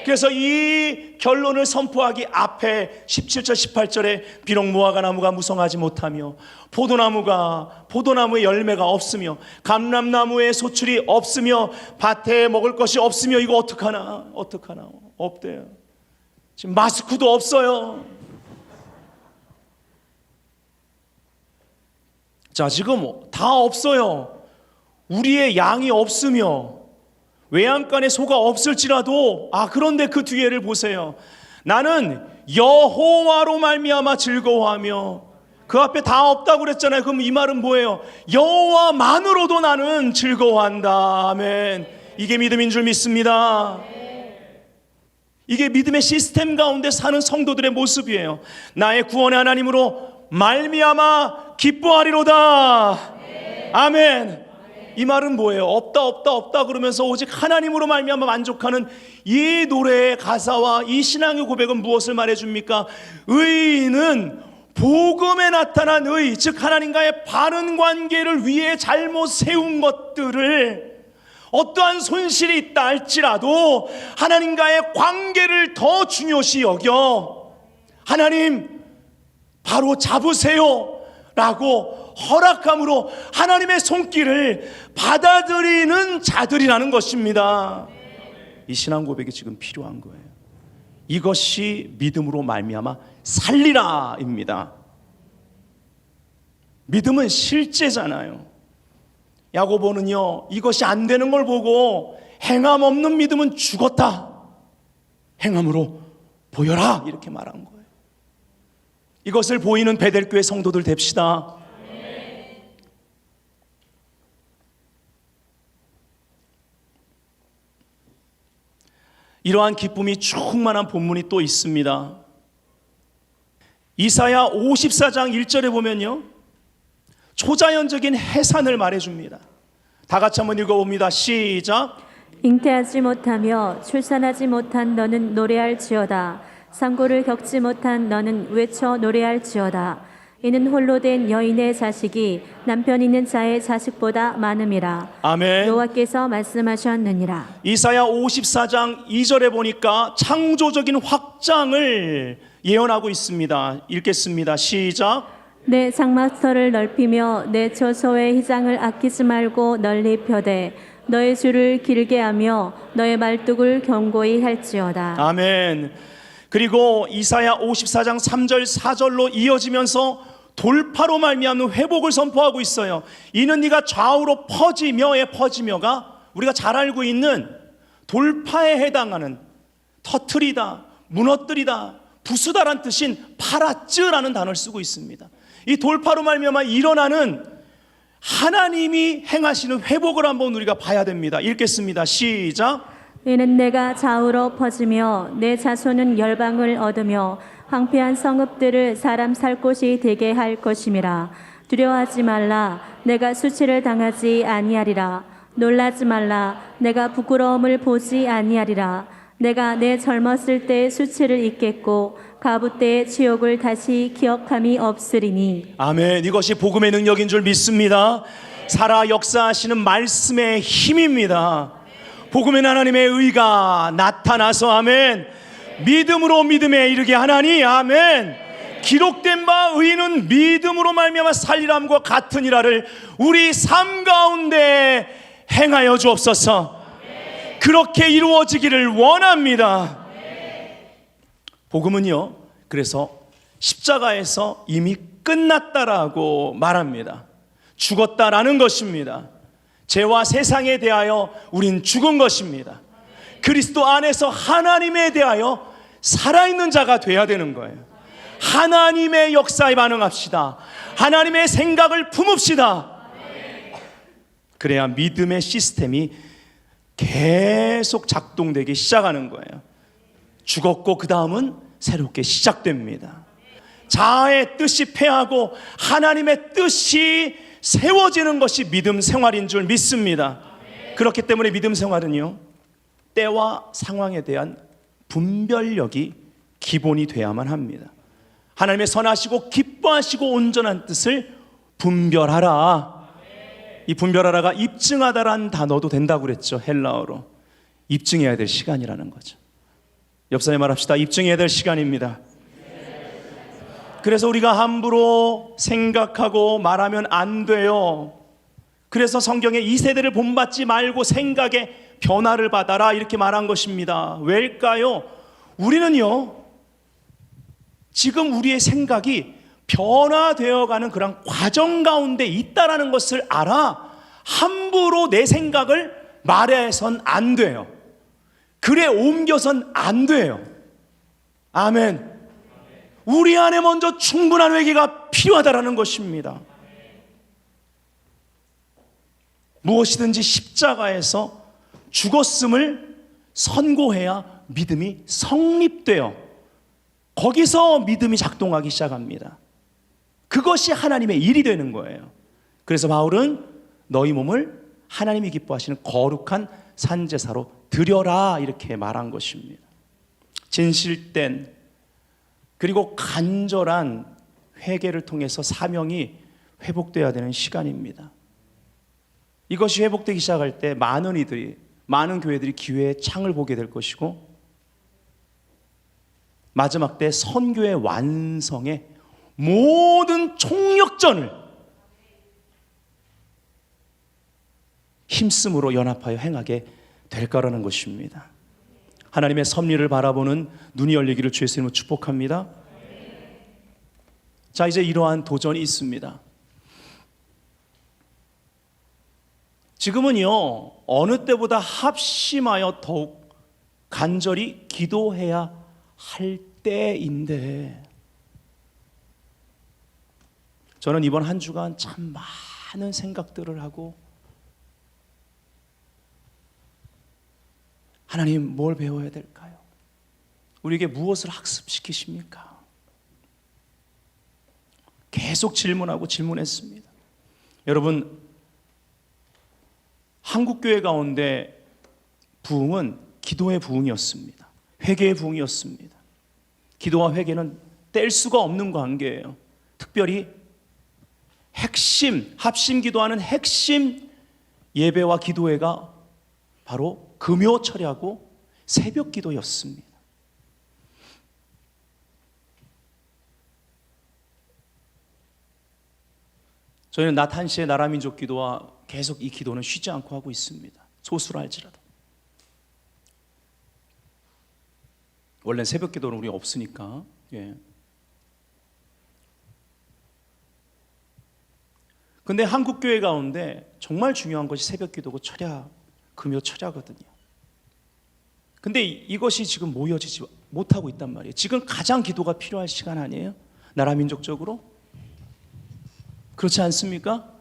그래서 이 결론을 선포하기 앞에 17절 18절에 비록 무화과 나무가 무성하지 못하며 포도나무의 열매가 없으며 감람나무의 소출이 없으며 밭에 먹을 것이 없으며 이거 어떡하나 없대요. 지금 마스크도 없어요. 자, 지금 다 없어요. 우리의 양이 없으며 외양간에 소가 없을지라도, 그런데 그 뒤에를 보세요. 나는 여호와로 말미암아 즐거워하며, 그 앞에 다 없다고 그랬잖아요. 그럼 이 말은 뭐예요? 여호와만으로도 나는 즐거워한다. 아멘. 이게 믿음인 줄 믿습니다. 이게 믿음의 시스템 가운데 사는 성도들의 모습이에요. 나의 구원의 하나님으로 말미암아 기뻐하리로다. 아멘. 이 말은 뭐예요? 없다 그러면서 오직 하나님으로 말미암아 만족하는 이 노래의 가사와 이 신앙의 고백은 무엇을 말해줍니까? 의인은 복음에 나타난 의, 즉 하나님과의 바른 관계를 위해 잘못 세운 것들을 어떠한 손실이 있다 할지라도 하나님과의 관계를 더 중요시 여겨 하나님 바로 잡으세요 라고 허락함으로 하나님의 손길을 받아들이는 자들이라는 것입니다. 이 신앙 고백이 지금 필요한 거예요. 이것이 믿음으로 말미암아 살리라입니다. 믿음은 실제잖아요. 야고보는요, 이것이 안 되는 걸 보고 행함 없는 믿음은 죽었다, 행함으로 보여라, 이렇게 말한 거예요. 이것을 보이는 베델교회 성도들 됩시다. 이러한 기쁨이 충만한 본문이 또 있습니다. 이사야 54장 1절에 보면요, 초자연적인 해산을 말해줍니다. 다 같이 한번 읽어봅니다. 시작. 잉태하지 못하며 출산하지 못한 너는 노래할지어다. 상고를 겪지 못한 너는 외쳐 노래할지어다. 이는 홀로 된 여인의 자식이 남편 있는 자의 자식보다 많음이라. 아멘. 여호와께서 말씀하셨느니라. 이사야 54장 2절에 보니까 창조적인 확장을 예언하고 있습니다. 읽겠습니다. 시작. 내 장막터를 넓히며 내 처소의 휘장을 아끼지 말고 널리 펴되 너의 줄을 길게 하며 너의 말뚝을 견고히 할지어다. 아멘. 그리고 이사야 54장 3절 4절로 이어지면서 돌파로 말미암는 회복을 선포하고 있어요. 이는 네가 좌우로 퍼지며의 퍼지며가 우리가 잘 알고 있는 돌파에 해당하는 터트리다, 무너뜨리다, 부수다란 뜻인 파라츠라는 단어를 쓰고 있습니다. 이 돌파로 말미암아 일어나는 하나님이 행하시는 회복을 한번 우리가 봐야 됩니다. 읽겠습니다. 시작. 이는 내가 좌우로 퍼지며 내 자손은 열방을 얻으며 황폐한 성읍들을 사람 살 곳이 되게 할 것임이라. 두려워하지 말라. 내가 수치를 당하지 아니하리라. 놀라지 말라. 내가 부끄러움을 보지 아니하리라. 내가 내 젊었을 때의 수치를 잊겠고 가부 때의 치욕을 다시 기억함이 없으리니. 아멘. 이것이 복음의 능력인 줄 믿습니다. 살아 역사하시는 말씀의 힘입니다. 복음의 하나님의 의가 나타나서 아멘. 믿음으로 믿음에 이르게 하나니 아멘. 기록된 바 의인은 믿음으로 말미암아 살리람과 같으니라를 우리 삶 가운데 행하여 주옵소서. 그렇게 이루어지기를 원합니다. 복음은요, 그래서 십자가에서 이미 끝났다라고 말합니다. 죽었다라는 것입니다. 죄와 세상에 대하여 우린 죽은 것입니다. 그리스도 안에서 하나님에 대하여 살아있는 자가 돼야 되는 거예요. 하나님의 역사에 반응합시다. 하나님의 생각을 품읍시다. 그래야 믿음의 시스템이 계속 작동되기 시작하는 거예요. 죽었고 그 다음은 새롭게 시작됩니다. 자아의 뜻이 패하고 하나님의 뜻이 세워지는 것이 믿음 생활인 줄 믿습니다. 그렇기 때문에 믿음 생활은요, 때와 상황에 대한 분별력이 기본이 돼야만 합니다. 하나님의 선하시고 기뻐하시고 온전한 뜻을 분별하라. 이 분별하라가 입증하다라는 단어도 된다고 그랬죠. 헬라어로. 입증해야 될 시간이라는 거죠. 옆사람 말합시다. 입증해야 될 시간입니다. 그래서 우리가 함부로 생각하고 말하면 안 돼요. 그래서 성경에 이 세대를 본받지 말고 생각의 변화를 받아라 이렇게 말한 것입니다. 왜일까요? 우리는요, 지금 우리의 생각이 변화되어가는 그런 과정 가운데 있다라는 것을 알아 함부로 내 생각을 말해선 안 돼요. 글에 옮겨선 안 돼요. 아멘. 우리 안에 먼저 충분한 회개가 필요하다라는 것입니다. 무엇이든지 십자가에서 죽었음을 선고해야 믿음이 성립돼요. 거기서 믿음이 작동하기 시작합니다. 그것이 하나님의 일이 되는 거예요. 그래서 바울은 너희 몸을 하나님이 기뻐하시는 거룩한 산제사로 드려라 이렇게 말한 것입니다. 진실된 그리고 간절한 회개를 통해서 사명이 회복되어야 되는 시간입니다. 이것이 회복되기 시작할 때 많은 교회들이 기회의 창을 보게 될 것이고 마지막 때 선교의 완성에 모든 총력전을 힘쓰므로 연합하여 행하게 될 거라는 것입니다. 하나님의 섭리를 바라보는 눈이 열리기를 주의 이름으로 축복합니다. 자, 이제 이러한 도전이 있습니다. 지금은요, 어느 때보다 합심하여 더욱 간절히 기도해야 할 때인데 저는 이번 한 주간 참 많은 생각들을 하고 하나님 뭘 배워야 될까요? 우리에게 무엇을 학습시키십니까? 계속 질문하고 질문했습니다. 여러분, 한국교회 가운데 부흥은 기도의 부흥이었습니다. 회개의 부흥이었습니다. 기도와 회개는 뗄 수가 없는 관계예요. 특별히 핵심, 합심 기도하는 핵심 예배와 기도회가 바로 금요 철야고 새벽 기도였습니다. 저희는 낮 1시에 나라민족 기도와 계속 이 기도는 쉬지 않고 하고 있습니다. 소수라 할지라도. 원래 새벽 기도는 우리 없으니까. 예. 근데 한국 교회 가운데 정말 중요한 것이 새벽 기도고 철야, 금요 철야거든요. 근데 이것이 지금 모여지지 못하고 있단 말이에요. 지금 가장 기도가 필요할 시간 아니에요? 나라 민족적으로? 그렇지 않습니까?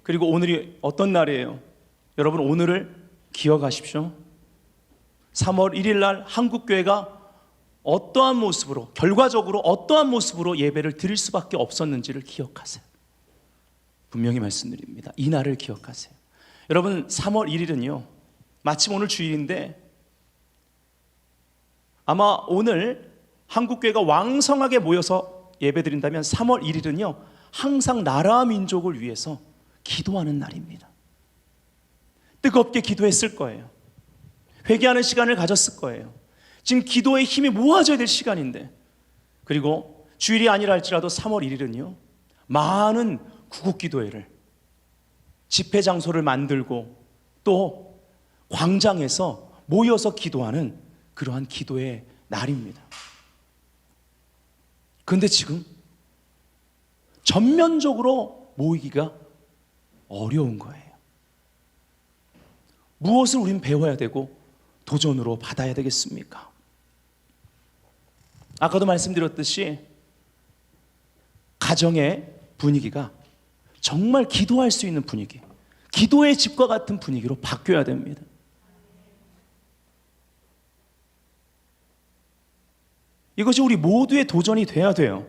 그리고 오늘이 어떤 날이에요? 여러분 오늘을 기억하십시오. 3월 1일 날 한국 교회가 어떠한 모습으로, 결과적으로 어떠한 모습으로 예배를 드릴 수밖에 없었는지를 기억하세요. 분명히 말씀드립니다. 이 날을 기억하세요. 여러분 3월 1일은요 마침 오늘 주일인데 아마 오늘 한국교회가 왕성하게 모여서 예배드린다면 3월 1일은요 항상 나라 민족을 위해서 기도하는 날입니다. 뜨겁게 기도했을 거예요. 회개하는 시간을 가졌을 거예요. 지금 기도의 힘이 모아져야 될 시간인데, 그리고 주일이 아니라 할지라도 3월 1일은요 많은 구국기도회를, 집회 장소를 만들고 또 광장에서 모여서 기도하는 그러한 기도의 날입니다. 그런데 지금 전면적으로 모이기가 어려운 거예요. 무엇을 우린 배워야 되고 도전으로 받아야 되겠습니까? 아까도 말씀드렸듯이 가정의 분위기가 정말 기도할 수 있는 분위기, 기도의 집과 같은 분위기로 바뀌어야 됩니다. 이것이 우리 모두의 도전이 돼야 돼요.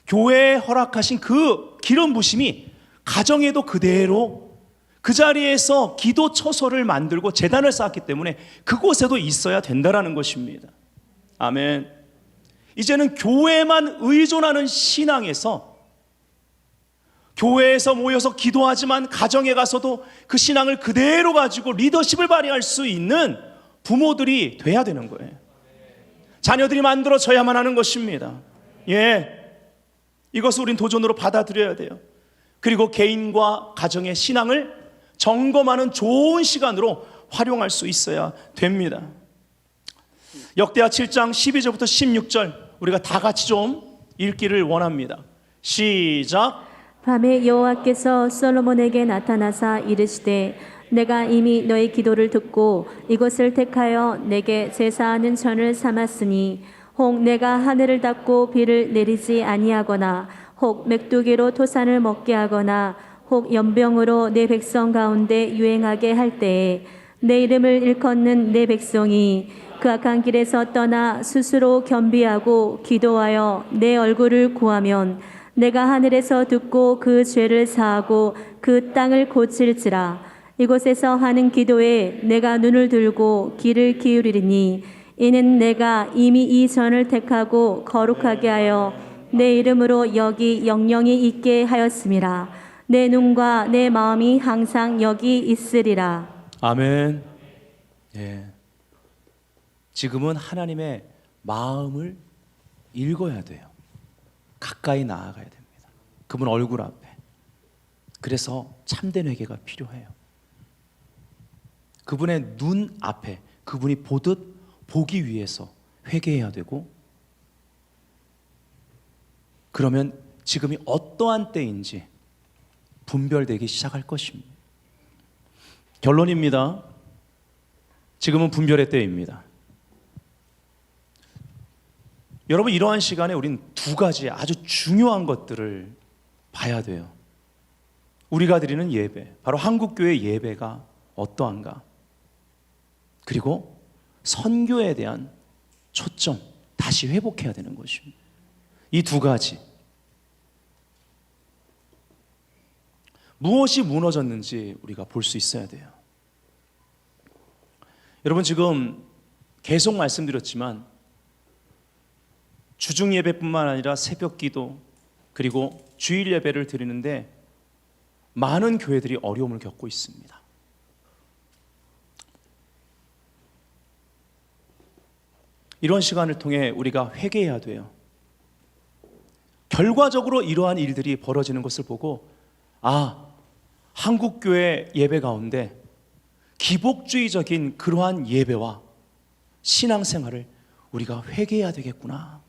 교회에 허락하신 그 기름 부심이 가정에도 그대로 그 자리에서 기도 처소를 만들고 제단을 쌓았기 때문에 그곳에도 있어야 된다는 것입니다. 아멘. 이제는 교회만 의존하는 신앙에서, 교회에서 모여서 기도하지만 가정에 가서도 그 신앙을 그대로 가지고 리더십을 발휘할 수 있는 부모들이 돼야 되는 거예요. 자녀들이 만들어져야만 하는 것입니다. 예, 이것을 우린 도전으로 받아들여야 돼요. 그리고 개인과 가정의 신앙을 점검하는 좋은 시간으로 활용할 수 있어야 됩니다. 역대하 7장 12절부터 16절 우리가 다 같이 좀 읽기를 원합니다. 시작. 밤에 여호와께서 솔로몬에게 나타나사 이르시되 내가 이미 너의 기도를 듣고 이곳을 택하여 내게 제사하는 전을 삼았으니 혹 내가 하늘을 닫고 비를 내리지 아니하거나 혹 맥두기로 토산을 먹게 하거나 혹 연병으로 내 백성 가운데 유행하게 할 때에 내 이름을 일컫는 내 백성이 그 악한 길에서 떠나 스스로 겸비하고 기도하여 내 얼굴을 구하면 내가 하늘에서 듣고 그 죄를 사하고 그 땅을 고칠지라. 이곳에서 하는 기도에 내가 눈을 들고 귀를 기울이리니 이는 내가 이미 이 전을 택하고 거룩하게 하여 내 이름으로 여기 영영이 있게 하였음이라. 내 눈과 내 마음이 항상 여기 있으리라. 아멘. 예. 지금은 하나님의 마음을 읽어야 돼요. 가까이 나아가야 됩니다. 그분 얼굴 앞에. 그래서 참된 회개가 필요해요. 그분의 눈 앞에 그분이 보듯 보기 위해서 회개해야 되고, 그러면 지금이 어떠한 때인지 분별되기 시작할 것입니다. 결론입니다. 지금은 분별의 때입니다. 여러분, 이러한 시간에 우린 두 가지 아주 중요한 것들을 봐야 돼요. 우리가 드리는 예배, 바로 한국교회 예배가 어떠한가? 그리고 선교에 대한 초점 다시 회복해야 되는 것입니다. 이 두 가지. 무엇이 무너졌는지 우리가 볼 수 있어야 돼요. 여러분, 지금 계속 말씀드렸지만 주중 예배뿐만 아니라 새벽 기도 그리고 주일 예배를 드리는데 많은 교회들이 어려움을 겪고 있습니다. 이런 시간을 통해 우리가 회개해야 돼요. 결과적으로 이러한 일들이 벌어지는 것을 보고 한국교회 예배 가운데 기복주의적인 그러한 예배와 신앙생활을 우리가 회개해야 되겠구나.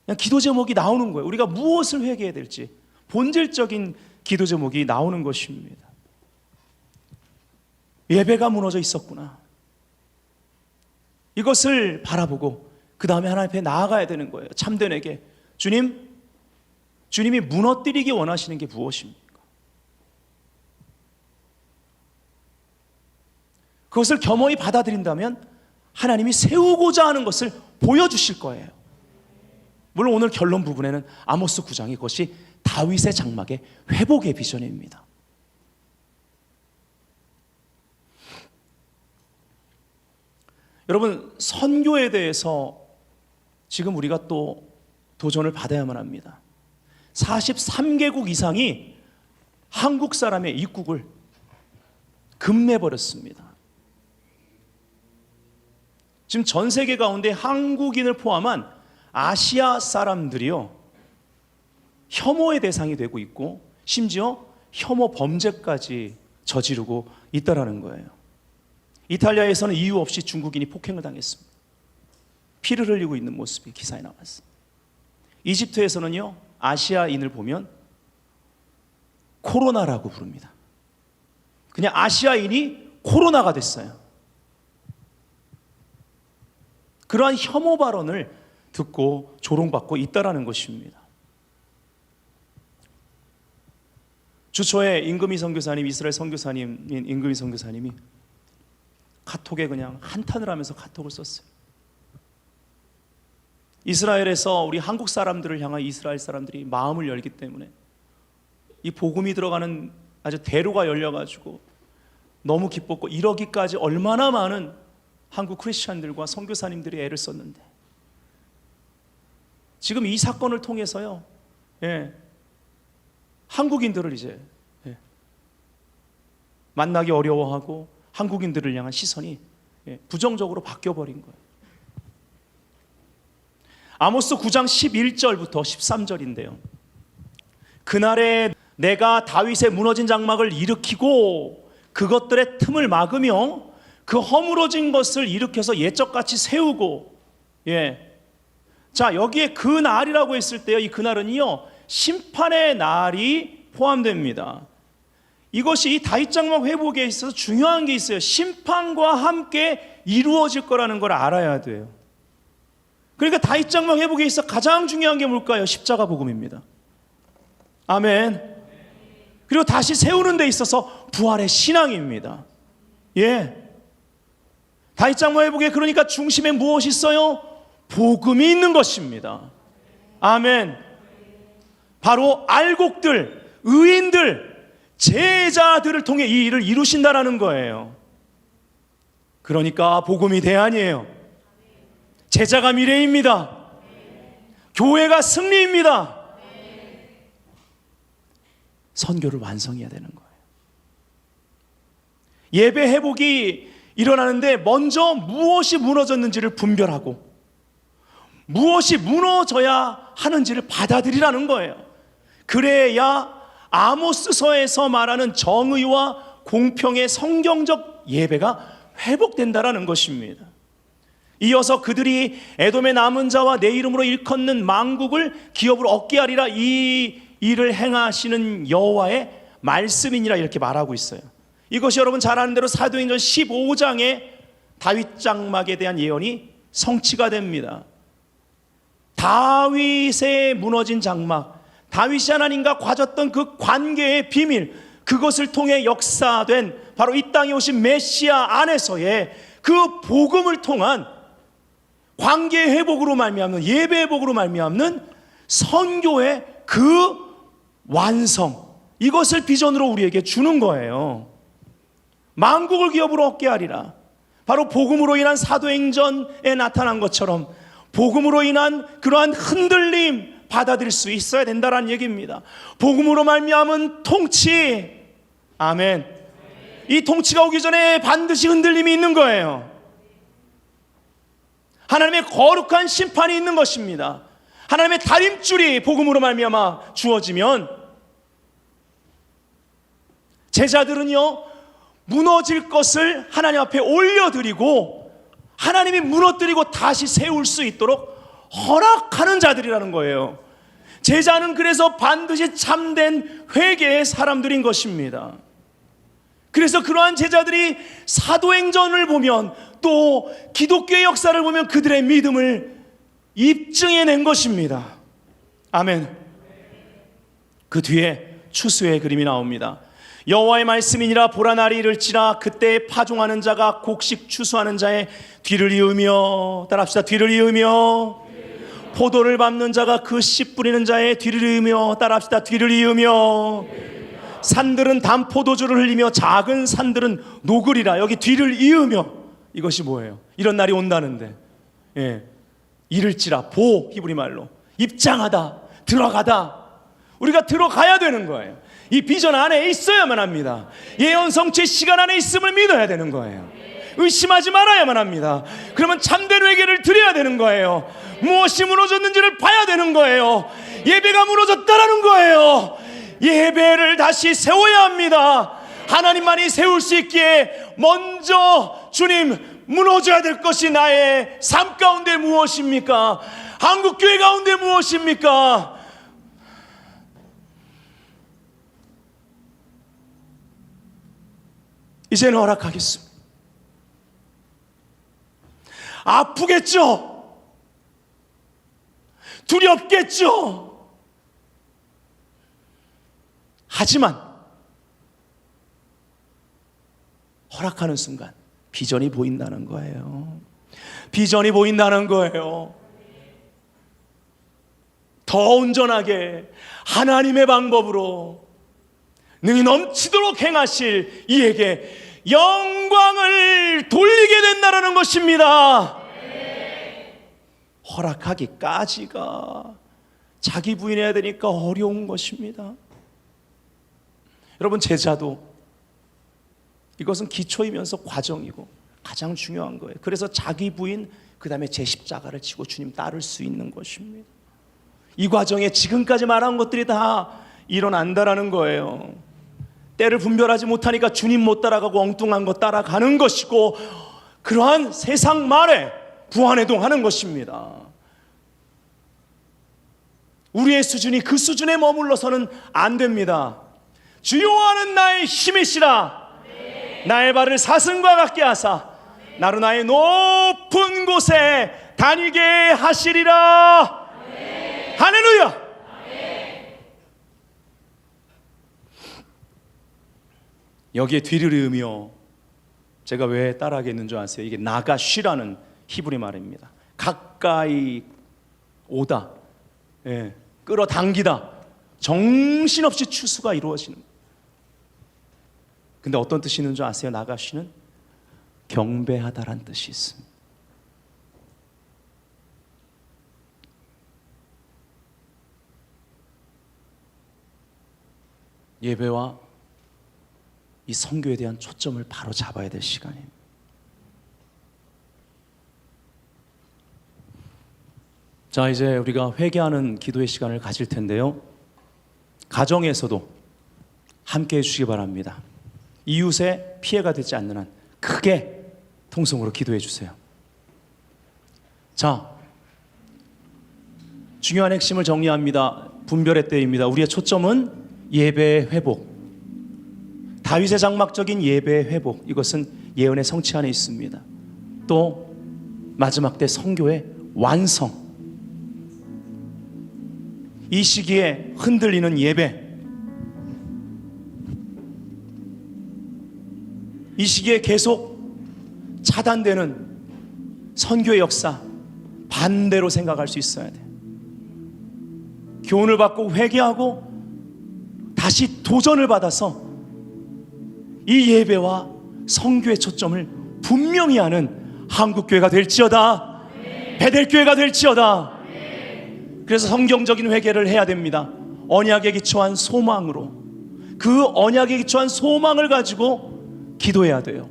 그냥 기도 제목이 나오는 거예요. 우리가 무엇을 회개해야 될지 본질적인 기도 제목이 나오는 것입니다. 예배가 무너져 있었구나. 이것을 바라보고 그 다음에 하나님 앞에 나아가야 되는 거예요. 참된에게 주님이 무너뜨리기 원하시는 게 무엇입니까? 그것을 겸허히 받아들인다면 하나님이 세우고자 하는 것을 보여주실 거예요. 물론 오늘 결론 부분에는 아모스 9장이 그것이 다윗의 장막의 회복의 비전입니다. 여러분, 선교에 대해서 지금 우리가 또 도전을 받아야만 합니다. 43개국 이상이 한국 사람의 입국을 금내버렸습니다. 지금 전 세계 가운데 한국인을 포함한 아시아 사람들이요, 혐오의 대상이 되고 있고 심지어 혐오 범죄까지 저지르고 있다라는 거예요. 이탈리아에서는 이유 없이 중국인이 폭행을 당했습니다. 피를 흘리고 있는 모습이 기사에 나왔습니다. 이집트에서는요, 아시아인을 보면 코로나라고 부릅니다. 그냥 아시아인이 코로나가 됐어요. 그러한 혐오 발언을 듣고 조롱받고 있다라는 것입니다. 주초에 임금희 선교사님, 이스라엘 선교사님인 임금희 선교사님이 카톡에 그냥 한탄을 하면서 카톡을 썼어요. 이스라엘에서 우리 한국 사람들을 향한 이스라엘 사람들이 마음을 열기 때문에 이 복음이 들어가는 아주 대로가 열려가지고 너무 기뻤고, 이러기까지 얼마나 많은 한국 크리스찬들과 선교사님들이 애를 썼는데, 지금 이 사건을 통해서요, 한국인들을 이제 만나기 어려워하고 한국인들을 향한 시선이 부정적으로 바뀌어버린 거예요. 아모스 9장 11절부터 13절인데요. 그날에 내가 다윗의 무너진 장막을 일으키고 그것들의 틈을 막으며 그 허물어진 것을 일으켜서 옛적같이 세우고, 자, 여기에 그 날이라고 했을 때요, 이 그날은요, 심판의 날이 포함됩니다. 이것이 이 다윗 장막 회복에 있어서 중요한 게 있어요. 심판과 함께 이루어질 거라는 걸 알아야 돼요. 그러니까 다윗 장막 회복에 있어 가장 중요한 게 뭘까요? 십자가 복음입니다. 아멘. 그리고 다시 세우는 데 있어서 부활의 신앙입니다. 다윗 장막 회복에 그러니까 중심에 무엇이 있어요? 복음이 있는 것입니다. 아멘. 바로 알곡들, 의인들, 제자들을 통해 이 일을 이루신다라는 거예요. 그러니까 복음이 대안이에요. 제자가 미래입니다. 교회가 승리입니다. 선교를 완성해야 되는 거예요. 예배 회복이 일어나는데 먼저 무엇이 무너졌는지를 분별하고 무엇이 무너져야 하는지를 받아들이라는 거예요. 그래야 아모스서에서 말하는 정의와 공평의 성경적 예배가 회복된다라는 것입니다. 이어서 그들이 에돔의 남은 자와 내 이름으로 일컫는 만국을 기업으로 얻게 하리라, 이 일을 행하시는 여호와의 말씀이니라, 이렇게 말하고 있어요. 이것이 여러분 잘 아는 대로 사도행전 15장의 다윗 장막에 대한 예언이 성취가 됩니다. 다윗의 무너진 장막, 다윗이 하나님과 가졌던 그 관계의 비밀, 그것을 통해 역사된 바로 이 땅에 오신 메시아 안에서의 그 복음을 통한 관계 회복으로 말미암는, 예배 회복으로 말미암는 선교의 그 완성, 이것을 비전으로 우리에게 주는 거예요. 만국을 기업으로 얻게 하리라. 바로 복음으로 인한 사도행전에 나타난 것처럼 복음으로 인한 그러한 흔들림 받아들일 수 있어야 된다는 얘기입니다. 복음으로 말미암은 통치, 아멘. 이 통치가 오기 전에 반드시 흔들림이 있는 거예요. 하나님의 거룩한 심판이 있는 것입니다. 하나님의 다림줄이 복음으로 말미암아 주어지면 제자들은요, 무너질 것을 하나님 앞에 올려드리고 하나님이 무너뜨리고 다시 세울 수 있도록 허락하는 자들이라는 거예요. 제자는 그래서 반드시 참된 회개의 사람들인 것입니다. 그래서 그러한 제자들이 사도행전을 보면 또 기독교의 역사를 보면 그들의 믿음을 입증해낸 것입니다. 아멘. 그 뒤에 추수의 그림이 나옵니다. 여호와의 말씀이니라 보라 날이 이를지라 그때 파종하는 자가 곡식 추수하는 자의 뒤를 이으며, 따라합시다. 뒤를 이으며, 포도를 밟는 자가 그 씨 뿌리는 자의 뒤를 이으며, 따라합시다. 뒤를 이으며, 산들은 단 포도주를 흘리며 작은 산들은 녹으리라. 여기 뒤를 이으며, 이것이 뭐예요? 이런 날이 온다는데, 예, 이를지라, 보, 히브리 말로 입장하다, 들어가다. 우리가 들어가야 되는 거예요. 이 비전 안에 있어야만 합니다. 예언 성취의 시간 안에 있음을 믿어야 되는 거예요. 의심하지 말아야만 합니다. 그러면 참된 회개를 드려야 되는 거예요. 무엇이 무너졌는지를 봐야 되는 거예요. 예배가 무너졌다라는 거예요. 예배를 다시 세워야 합니다. 하나님만이 세울 수 있기에 먼저 주님, 무너져야 될 것이 나의 삶 가운데 무엇입니까? 한국교회 가운데 무엇입니까? 이제는 허락하겠습니다. 아프겠죠? 두렵겠죠? 하지만 허락하는 순간 비전이 보인다는 거예요. 비전이 보인다는 거예요. 더 온전하게 하나님의 방법으로 능히 넘치도록 행하실 이에게 영광을 돌리게 된다는 것입니다. 허락하기까지가 자기 부인해야 되니까 어려운 것입니다. 여러분, 제자도 이것은 기초이면서 과정이고 가장 중요한 거예요. 그래서 자기 부인, 그 다음에 제 십자가를 지고 주님 따를 수 있는 것입니다. 이 과정에 지금까지 말한 것들이 다 일어난다라는 거예요. 때를 분별하지 못하니까 주님 못 따라가고 엉뚱한 거 따라가는 것이고, 그러한 세상 말에 부안해동하는 것입니다. 우리의 수준이 그 수준에 머물러서는 안 됩니다. 주여와는 나의 힘이시라. 나의 발을 사슴과 같게 하사 나로 나의 높은 곳에 다니게 하시리라. 할렐루야. 여기에 뒤를 이으며, 제가 왜 따라하겠는 줄 아세요? 이게 나가쉬라는 히브리 말입니다. 가까이 오다, 예, 끌어당기다, 정신없이 추수가 이루어지는 거예요. 근데 어떤 뜻이 있는 줄 아세요? 나가쉬는 경배하다란 뜻이 있습니다. 예배와 이 선교에 대한 초점을 바로 잡아야 될 시간입니다. 자, 이제 우리가 회개하는 기도의 시간을 가질 텐데요, 가정에서도 함께 해주시기 바랍니다. 이웃의 피해가 되지 않는 한 크게 통성으로 기도해 주세요. 자, 중요한 핵심을 정리합니다. 분별의 때입니다. 우리의 초점은 예배의 회복, 다윗의 장막적인 예배의 회복, 이것은 예언의 성취 안에 있습니다. 또 마지막 때 선교의 완성, 이 시기에 흔들리는 예배, 이 시기에 계속 차단되는 선교의 역사, 반대로 생각할 수 있어야 돼요. 교훈을 받고 회개하고 다시 도전을 받아서 이 예배와 선교의 초점을 분명히 하는 한국교회가 될지어다. 베델교회가 될지어다. 그래서 성경적인 회개를 해야 됩니다. 언약에 기초한 소망으로, 그 언약에 기초한 소망을 가지고 기도해야 돼요.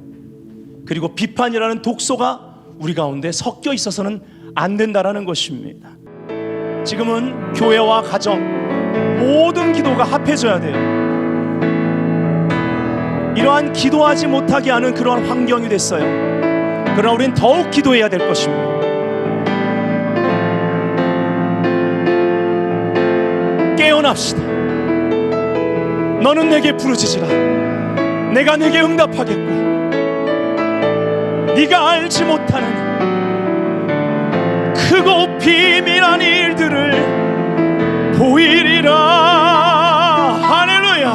그리고 비판이라는 독소가 우리 가운데 섞여 있어서는 안 된다라는 것입니다. 지금은 교회와 가정 모든 기도가 합해져야 돼요. 이러한 기도하지 못하게 하는 그러한 환경이 됐어요. 그러나 우리는 더욱 기도해야 될 것입니다. 깨어납시다. 너는 내게 부르짖으라. 내가 내게 응답하겠고 네가 알지 못하는 크고 비밀한 일들을 보이리라. 할렐루야.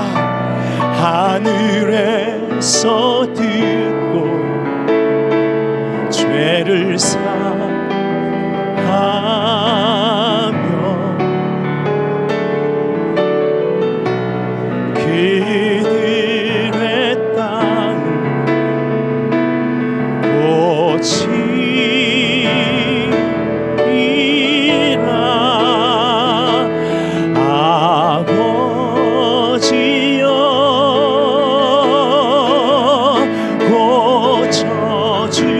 하늘에서 듣고 죄를 사하며 그들의 땅을 고치리라. 아버지여 고쳐주소서.